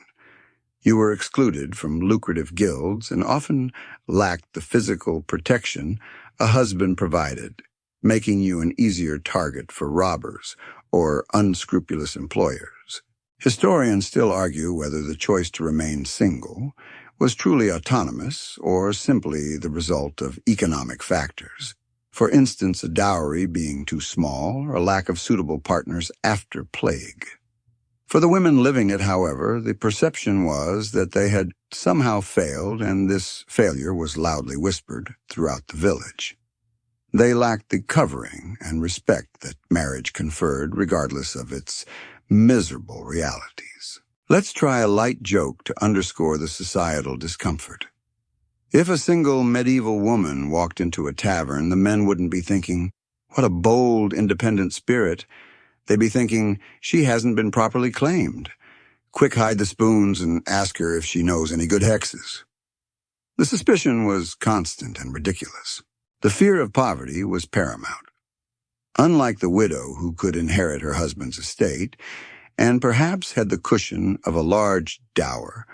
You were excluded from lucrative guilds and often lacked the physical protection a husband provided, making you an easier target for robbers or unscrupulous employers. Historians still argue whether the choice to remain single was truly autonomous or simply the result of economic factors. For instance, a dowry being too small or a lack of suitable partners after plague. For the women living it, however, the perception was that they had somehow failed, and this failure was loudly whispered throughout the village. They lacked the covering and respect that marriage conferred, regardless of its miserable realities. Let's try a light joke to underscore the societal discomfort. If a single medieval woman walked into a tavern, the men wouldn't be thinking, "What a bold, independent spirit." They'd be thinking, "She hasn't been properly claimed. Quick, hide the spoons and ask her if she knows any good hexes." The suspicion was constant and ridiculous. The fear of poverty was paramount. Unlike the widow who could inherit her husband's estate, and perhaps had the cushion of a large dower,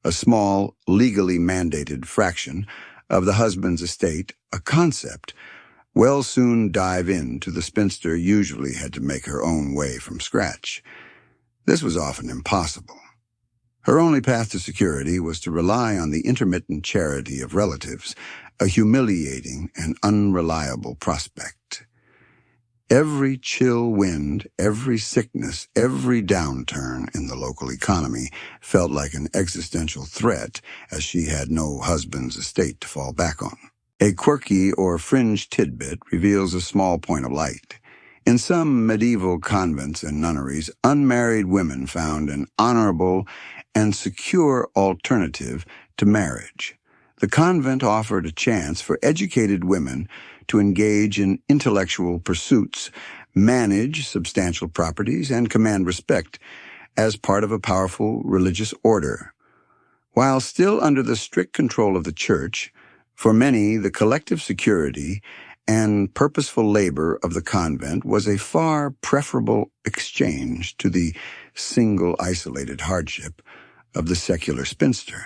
a small, legally mandated fraction of the husband's estate, a concept will soon dive into, the spinster usually had to make her own way from scratch. This was often impossible. Her only path to security was to rely on the intermittent charity of relatives, a humiliating and unreliable prospect. Every chill wind, every sickness, every downturn in the local economy felt like an existential threat, as she had no husband's estate to fall back on. A quirky or fringe tidbit reveals a small point of light. In some medieval convents and nunneries, unmarried women found an honorable and secure alternative to marriage. The convent offered a chance for educated women to engage in intellectual pursuits, manage substantial properties, and command respect as part of a powerful religious order. While still under the strict control of the church, for many, the collective security and purposeful labor of the convent was a far preferable exchange to the single, isolated hardship of the secular spinster.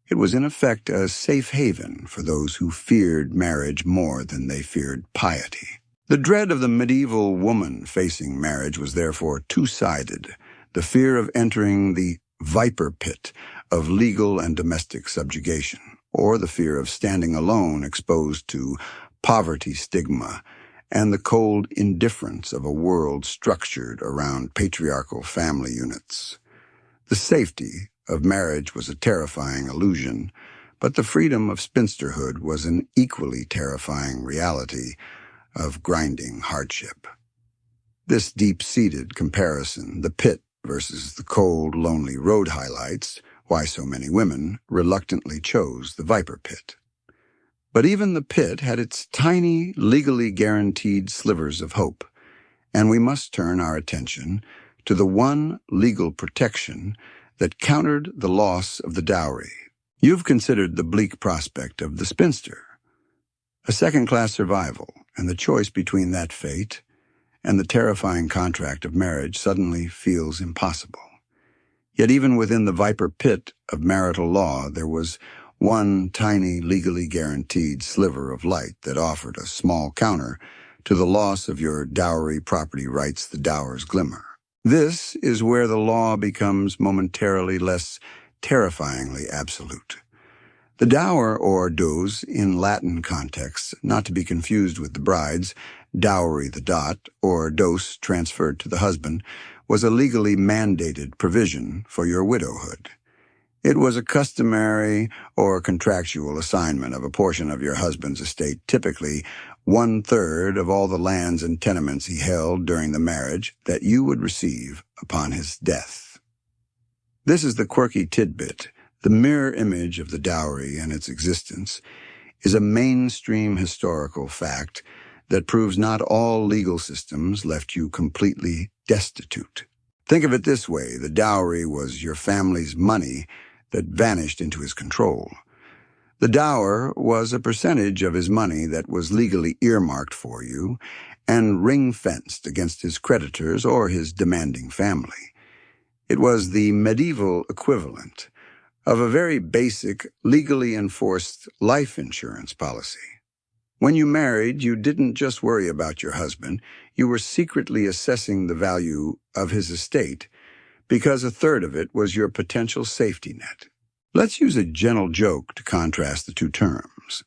It was in effect a safe haven for those who feared marriage more than they feared piety. The dread of the medieval woman facing marriage was therefore two-sided: the fear of entering the viper pit of legal and domestic subjugation, or the fear of standing alone exposed to poverty stigma and the cold indifference of a world structured around patriarchal family units. The safety of marriage was a terrifying illusion, but the freedom of spinsterhood was an equally terrifying reality of grinding hardship. This deep-seated comparison, the pit versus the cold, lonely road, highlights why so many women reluctantly chose the viper pit. But even the pit had its tiny, legally guaranteed slivers of hope, and we must turn our attention to the one legal protection that countered the loss of the dowry. You've considered the bleak prospect of the spinster, a second-class survival, and the choice between that fate and the terrifying contract of marriage suddenly feels impossible. Yet even within the viper pit of marital law, there was one tiny, legally guaranteed sliver of light that offered a small counter to the loss of your dowry property rights, the dower's glimmer. This is where the law becomes momentarily less terrifyingly absolute. The dower, or dos, in Latin contexts, not to be confused with the bride's, dowry the dot, or dos transferred to the husband, was a legally mandated provision for your widowhood. It was a customary or contractual assignment of a portion of your husband's estate, typically 1/3 of all the lands and tenements he held during the marriage, that you would receive upon his death. This is the quirky tidbit. The mirror image of the dowry and its existence is a mainstream historical fact that proves not all legal systems left you completely destitute. Think of it this way: the dowry was your family's money that vanished into his control. The dower was a percentage of his money that was legally earmarked for you and ring-fenced against his creditors or his demanding family. It was the medieval equivalent of a very basic, legally enforced life insurance policy. When you married, you didn't just worry about your husband, you were secretly assessing the value of his estate, because 1/3 of it was your potential safety net. Let's use a gentle joke to contrast the two terms.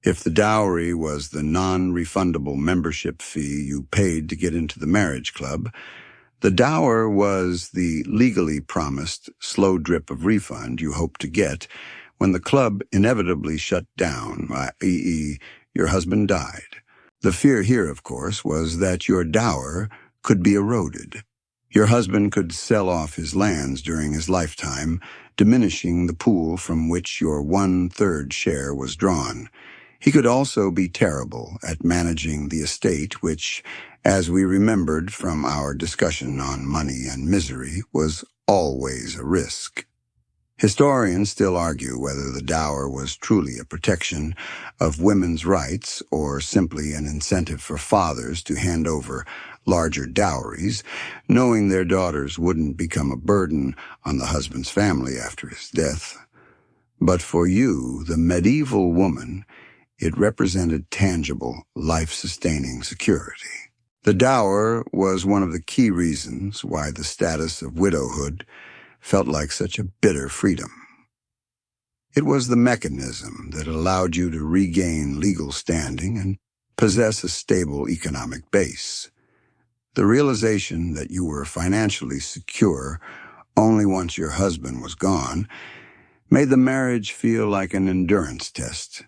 If the dowry was the non-refundable membership fee you paid to get into the marriage club, the dower was the legally promised slow drip of refund you hoped to get when the club inevitably shut down, i.e., your husband died. The fear here, of course, was that your dower could be eroded. Your husband could sell off his lands during his lifetime, diminishing the pool from which your 1/3 share was drawn. He could also be terrible at managing the estate, which, as we remembered from our discussion on money and misery, was always a risk. Historians still argue whether the dower was truly a protection of women's rights or simply an incentive for fathers to hand over larger dowries, knowing their daughters wouldn't become a burden on the husband's family after his death. But for you, the medieval woman, it represented tangible, life-sustaining security. The dower was one of the key reasons why the status of widowhood felt like such a bitter freedom. It was the mechanism that allowed you to regain legal standing and possess a stable economic base. The realization that you were financially secure only once your husband was gone made the marriage feel like an endurance test,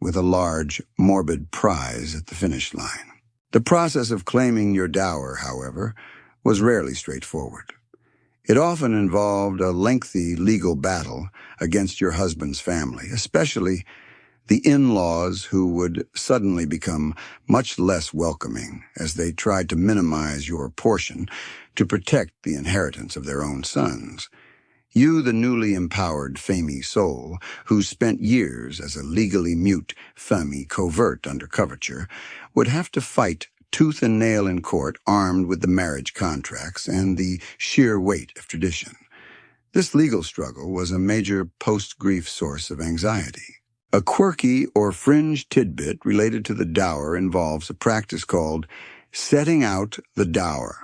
with a large, morbid prize at the finish line. The process of claiming your dower, however, was rarely straightforward. It often involved a lengthy legal battle against your husband's family, especially the in-laws who would suddenly become much less welcoming as they tried to minimize your portion to protect the inheritance of their own sons. You, the newly empowered femme soul, who spent years as a legally mute femme covert under Coverture, would have to fight tooth and nail in court, armed with the marriage contracts and the sheer weight of tradition. This legal struggle was a major post-grief source of anxiety. A quirky or fringe tidbit related to the dower involves a practice called setting out the dower.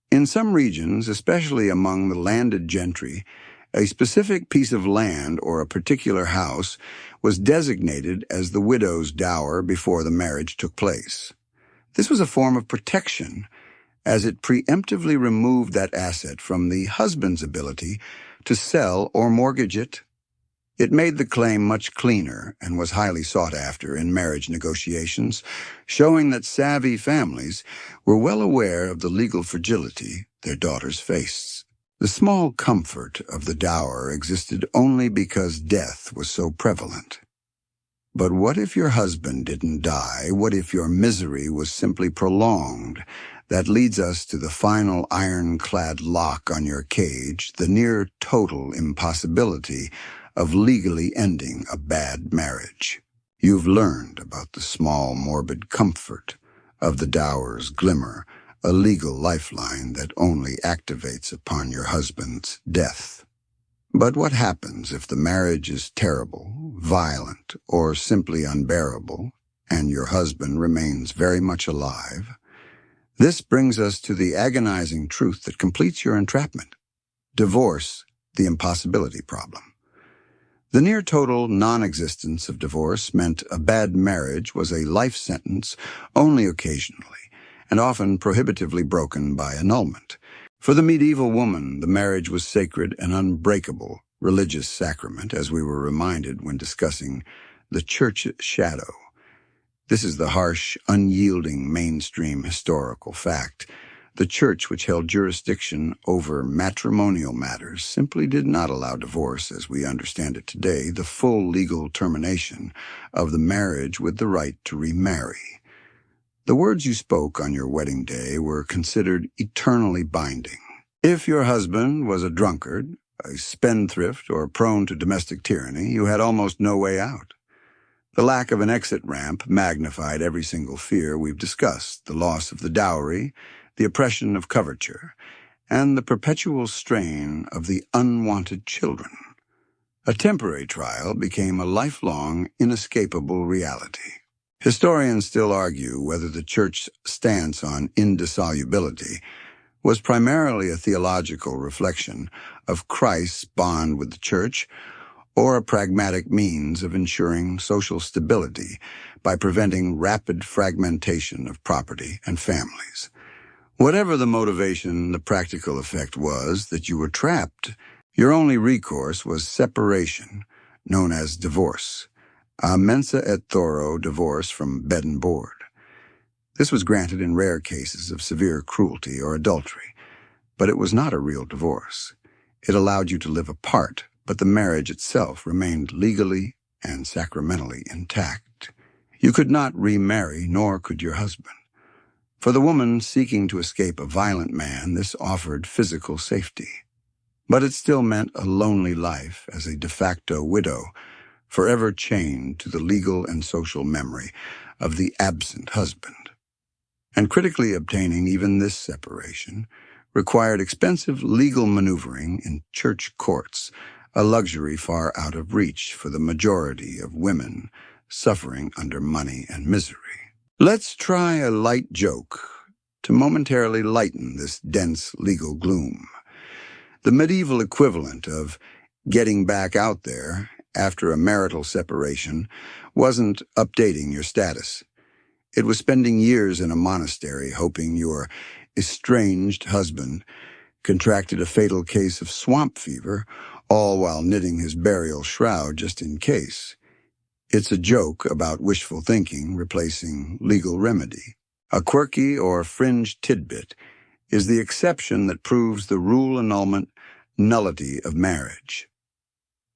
In some regions, especially among the landed gentry, a specific piece of land or a particular house was designated as the widow's dower before the marriage took place. This was a form of protection, as it preemptively removed that asset from the husband's ability to sell or mortgage it. It made the claim much cleaner and was highly sought after in marriage negotiations, showing that savvy families were well aware of the legal fragility their daughters faced. The small comfort of the dower existed only because death was so prevalent. But what if your husband didn't die? What if your misery was simply prolonged? That leads us to the final ironclad lock on your cage, the near total impossibility of legally ending a bad marriage. You've learned about the small, morbid comfort of the dower's glimmer, a legal lifeline that only activates upon your husband's death. But what happens if the marriage is terrible, violent, or simply unbearable, and your husband remains very much alive? This brings us to the agonizing truth that completes your entrapment. Divorce, the impossibility problem. The near-total non-existence of divorce meant a bad marriage was a life sentence only occasionally, and often prohibitively broken by annulment. For the medieval woman, the marriage was sacred and unbreakable, religious sacrament, as we were reminded when discussing the church shadow. This is the harsh, unyielding mainstream historical fact. The church, which held jurisdiction over matrimonial matters, simply did not allow divorce as we understand it today, the full legal termination of the marriage with the right to remarry. The words you spoke on your wedding day were considered eternally binding. If your husband was a drunkard, a spendthrift, or prone to domestic tyranny, you had almost no way out. The lack of an exit ramp magnified every single fear we've discussed, the loss of the dowry, the oppression of coverture, and the perpetual strain of the unwanted children. A temporary trial became a lifelong, inescapable reality. Historians still argue whether the church's stance on indissolubility was primarily a theological reflection of Christ's bond with the church or a pragmatic means of ensuring social stability by preventing rapid fragmentation of property and families. Whatever the motivation, the practical effect was that you were trapped. Your only recourse was separation, known as divorce, a mensa et thoro divorce from bed and board. This was granted in rare cases of severe cruelty or adultery, but it was not a real divorce. It allowed you to live apart, but the marriage itself remained legally and sacramentally intact. You could not remarry, nor could your husband. For the woman seeking to escape a violent man, this offered physical safety. But it still meant a lonely life as a de facto widow, forever chained to the legal and social memory of the absent husband. And critically obtaining even this separation required expensive legal maneuvering in church courts, a luxury far out of reach for the majority of women suffering under money and misery. Let's try a light joke to momentarily lighten this dense legal gloom. The medieval equivalent of getting back out there after a marital separation wasn't updating your status. It was spending years in a monastery hoping your estranged husband contracted a fatal case of swamp fever, all while knitting his burial shroud just in case. It's a joke about wishful thinking replacing legal remedy. A quirky or fringe tidbit is the exception that proves the rule annulment nullity of marriage.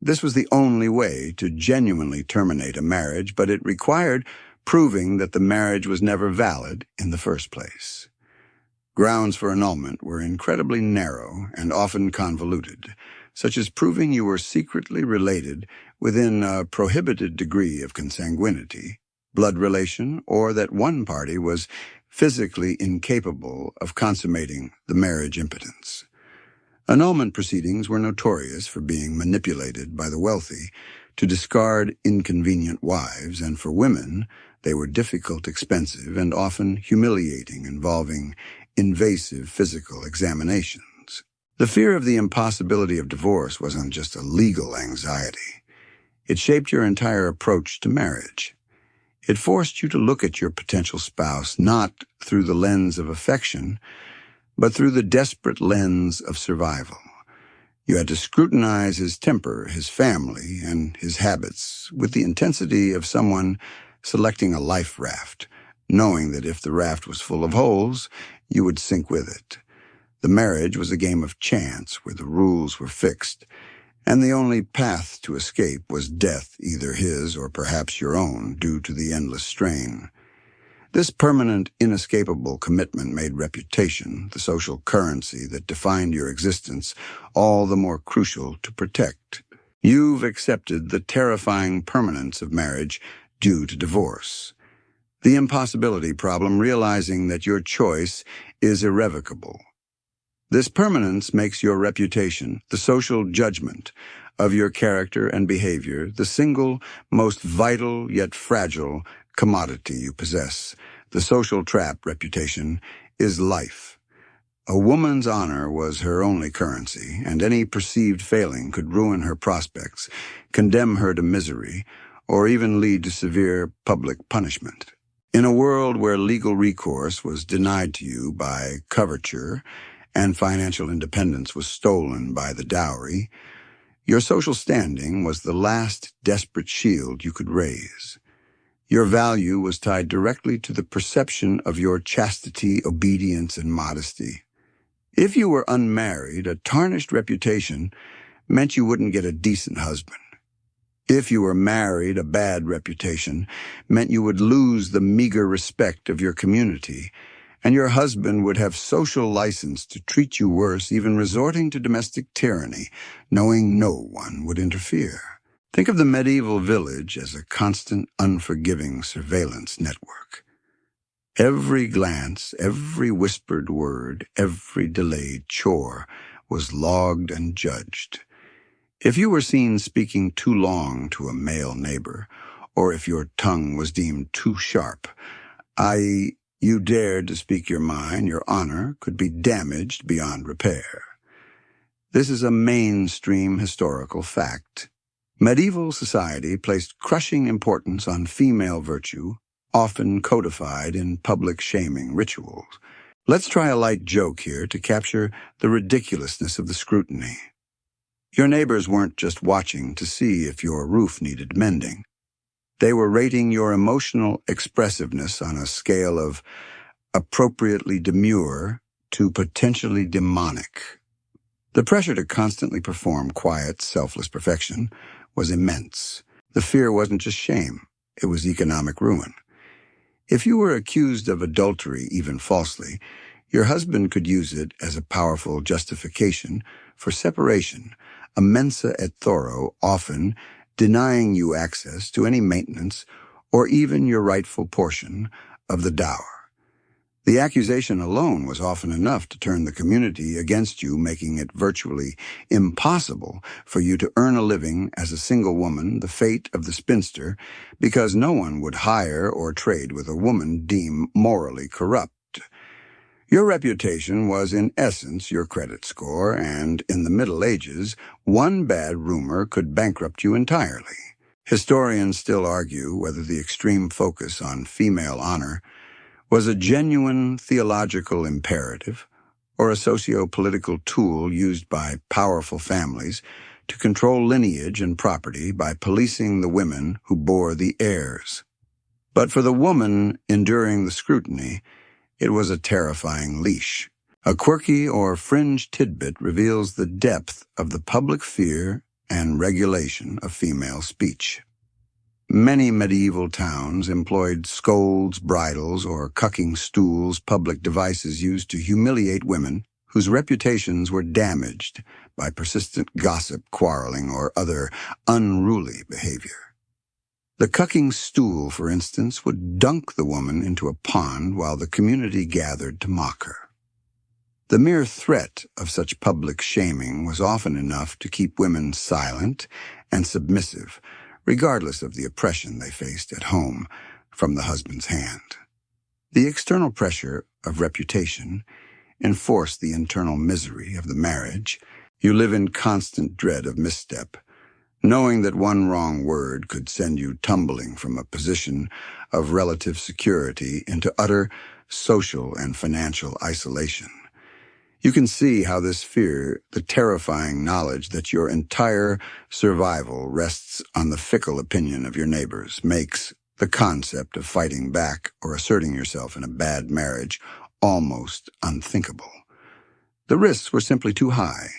This was the only way to genuinely terminate a marriage, but it required proving that the marriage was never valid in the first place. Grounds for annulment were incredibly narrow and often convoluted, such as proving you were secretly related within a prohibited degree of consanguinity, blood relation, or that one party was physically incapable of consummating the marriage impotence. Annulment proceedings were notorious for being manipulated by the wealthy to discard inconvenient wives, and for women, they were difficult, expensive, and often humiliating, involving invasive physical examinations. The fear of the impossibility of divorce wasn't just a legal anxiety. It shaped your entire approach to marriage. It forced you to look at your potential spouse not through the lens of affection, but through the desperate lens of survival. You had to scrutinize his temper, his family, and his habits with the intensity of someone selecting a life raft, knowing that if the raft was full of holes, you would sink with it. The marriage was a game of chance where the rules were fixed, and the only path to escape was death, either his or perhaps your own, due to the endless strain. This permanent, inescapable commitment made reputation, the social currency that defined your existence, all the more crucial to protect. You've accepted the terrifying permanence of marriage due to divorce. The impossibility problem, realizing that your choice is irrevocable. This permanence makes your reputation, the social judgment of your character and behavior, the single most vital yet fragile commodity you possess. The social trap reputation is life. A woman's honor was her only currency, and any perceived failing could ruin her prospects, condemn her to misery, or even lead to severe public punishment. In a world where legal recourse was denied to you by coverture and financial independence was stolen by the dowry, your social standing was the last desperate shield you could raise. Your value was tied directly to the perception of your chastity, obedience, and modesty. If you were unmarried, a tarnished reputation meant you wouldn't get a decent husband. If you were married, a bad reputation meant you would lose the meager respect of your community, and your husband would have social license to treat you worse, even resorting to domestic tyranny, knowing no one would interfere. Think of the medieval village as a constant, unforgiving surveillance network. Every glance, every whispered word, every delayed chore was logged and judged. If you were seen speaking too long to a male neighbor, or if your tongue was deemed too sharp, i.e., you dared to speak your mind, your honor could be damaged beyond repair. This is a mainstream historical fact. Medieval society placed crushing importance on female virtue, often codified in public shaming rituals. Let's try a light joke here to capture the ridiculousness of the scrutiny. Your neighbors weren't just watching to see if your roof needed mending. They were rating your emotional expressiveness on a scale of appropriately demure to potentially demonic. The pressure to constantly perform quiet, selfless perfection was immense. The fear wasn't just shame, it was economic ruin. If you were accused of adultery, even falsely, your husband could use it as a powerful justification for separation, a mensa et thoro, often denying you access to any maintenance or even your rightful portion of the dower. The accusation alone was often enough to turn the community against you, making it virtually impossible for you to earn a living as a single woman, the fate of the spinster, because no one would hire or trade with a woman deemed morally corrupt. Your reputation was in essence your credit score, and in the Middle Ages, one bad rumor could bankrupt you entirely. Historians still argue whether the extreme focus on female honor was a genuine theological imperative or a socio-political tool used by powerful families to control lineage and property by policing the women who bore the heirs. But for the woman enduring the scrutiny, it was a terrifying leash. A quirky or fringe tidbit reveals the depth of the public fear and regulation of female speech. Many medieval towns employed scolds, bridles, or cucking stools, public devices used to humiliate women whose reputations were damaged by persistent gossip, quarreling, or other unruly behavior. The cucking stool, for instance, would dunk the woman into a pond while the community gathered to mock her. The mere threat of such public shaming was often enough to keep women silent and submissive, regardless of the oppression they faced at home from the husband's hand. The external pressure of reputation enforced the internal misery of the marriage. You live in constant dread of misstep, knowing that one wrong word could send you tumbling from a position of relative security into utter social and financial isolation. You can see how this fear, the terrifying knowledge that your entire survival rests on the fickle opinion of your neighbors, makes the concept of fighting back or asserting yourself in a bad marriage almost unthinkable. The risks were simply too high.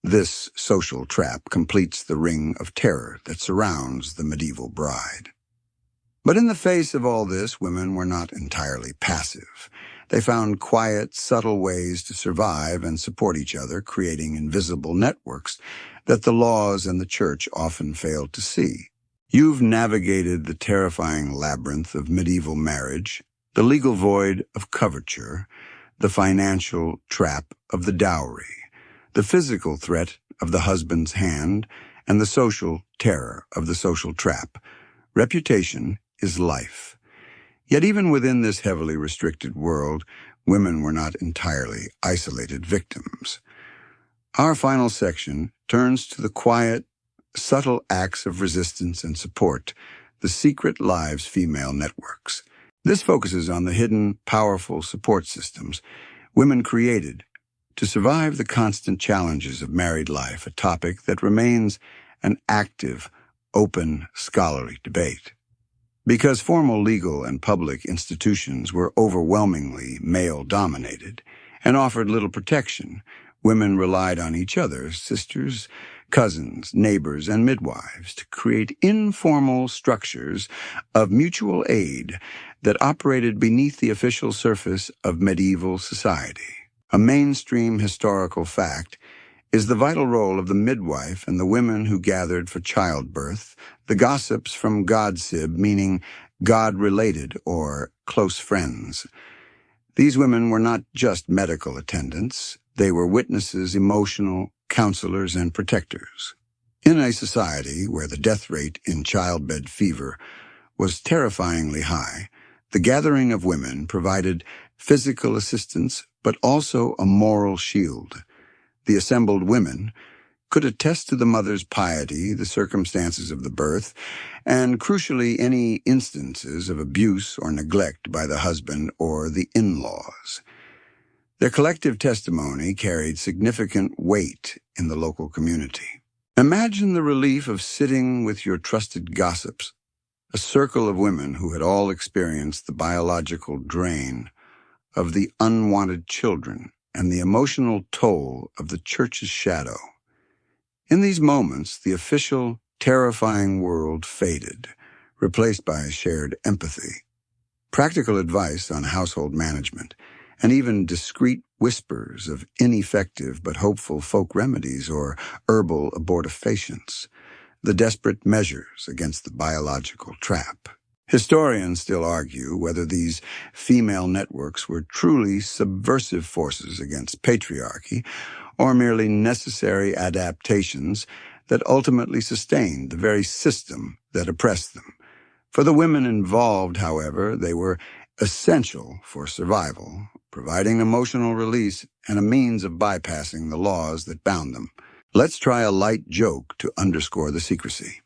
This social trap completes the ring of terror that surrounds the medieval bride. But in the face of all this, women were not entirely passive. They found quiet, subtle ways to survive and support each other, creating invisible networks that the laws and the church often failed to see. You've navigated the terrifying labyrinth of medieval marriage, the legal void of coverture, the financial trap of the dowry, the physical threat of the husband's hand, and the social terror of the social trap. Reputation is life. Yet even within this heavily restricted world, women were not entirely isolated victims. Our final section turns to the quiet, subtle acts of resistance and support, the secret lives female networks. This focuses on the hidden, powerful support systems women created to survive the constant challenges of married life, a topic that remains an active, open, scholarly debate. Because formal legal and public institutions were overwhelmingly male-dominated and offered little protection, women relied on each other, sisters, cousins, neighbors, and midwives, to create informal structures of mutual aid that operated beneath the official surface of medieval society. A mainstream historical fact is the vital role of the midwife and the women who gathered for childbirth, the gossips from godsib, meaning God-related or close friends. These women were not just medical attendants. They were witnesses, emotional counselors, and protectors. In a society where the death rate in childbed fever was terrifyingly high, the gathering of women provided physical assistance but also a moral shield. The assembled women could attest to the mother's piety, the circumstances of the birth, and, crucially, any instances of abuse or neglect by the husband or the in-laws. Their collective testimony carried significant weight in the local community. Imagine the relief of sitting with your trusted gossips, a circle of women who had all experienced the biological drain of the unwanted children and the emotional toll of the church's shadow. In these moments, the official, terrifying world faded, replaced by a shared empathy, practical advice on household management, and even discreet whispers of ineffective but hopeful folk remedies or herbal abortifacients, the desperate measures against the biological trap. Historians still argue whether these female networks were truly subversive forces against patriarchy or merely necessary adaptations that ultimately sustained the very system that oppressed them. For the women involved, however, they were essential for survival, providing emotional release and a means of bypassing the laws that bound them. Let's try a light joke to underscore the secrecy.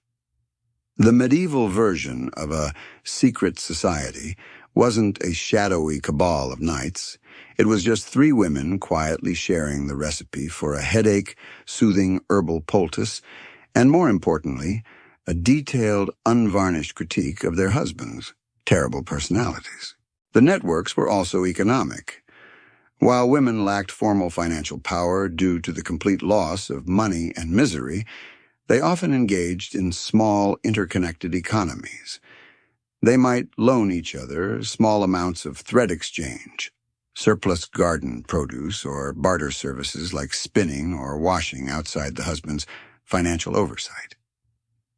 The medieval version of a secret society wasn't a shadowy cabal of knights. It was just three women quietly sharing the recipe for a headache-soothing herbal poultice, and more importantly, a detailed, unvarnished critique of their husbands' terrible personalities. The networks were also economic. While women lacked formal financial power due to the complete loss of money and misery, they often engaged in small, interconnected economies. They might loan each other small amounts of thread exchange, surplus garden produce, or barter services like spinning or washing outside the husband's financial oversight.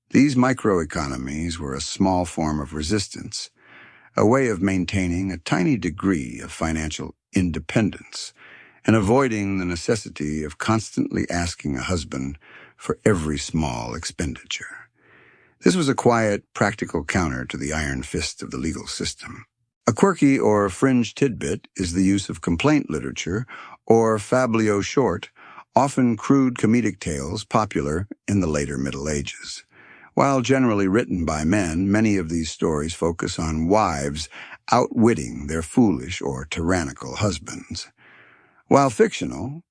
These microeconomies were a small form of resistance, a way of maintaining a tiny degree of financial independence and avoiding the necessity of constantly asking a husband for every small expenditure. This was a quiet, practical counter to the iron fist of the legal system. A quirky or fringe tidbit is the use of complaint literature, or fablio short, often crude comedic tales popular in the later Middle Ages. While generally written by men, many of these stories focus on wives outwitting their foolish or tyrannical husbands. While fictional,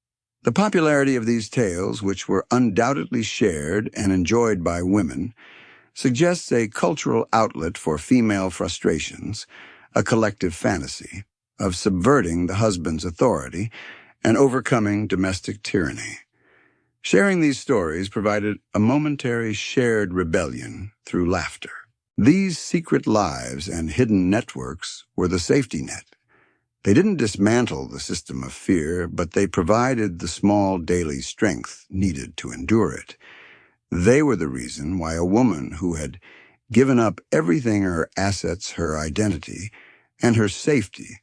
the popularity of these tales, which were undoubtedly shared and enjoyed by women, suggests a cultural outlet for female frustrations, a collective fantasy of subverting the husband's authority and overcoming domestic tyranny. Sharing these stories provided a momentary shared rebellion through laughter. These secret lives and hidden networks were the safety net. They didn't dismantle the system of fear, but they provided the small daily strength needed to endure it. They were the reason why a woman who had given up everything, her assets, her identity, and her safety,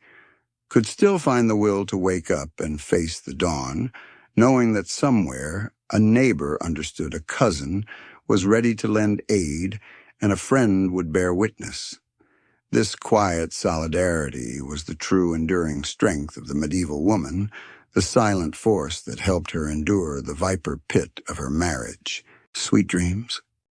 could still find the will to wake up and face the dawn, knowing that somewhere a neighbor understood, a cousin was ready to lend aid, and a friend would bear witness. This quiet solidarity was the true enduring strength of the medieval woman, the silent force that helped her endure the viper pit of her marriage. Sweet dreams.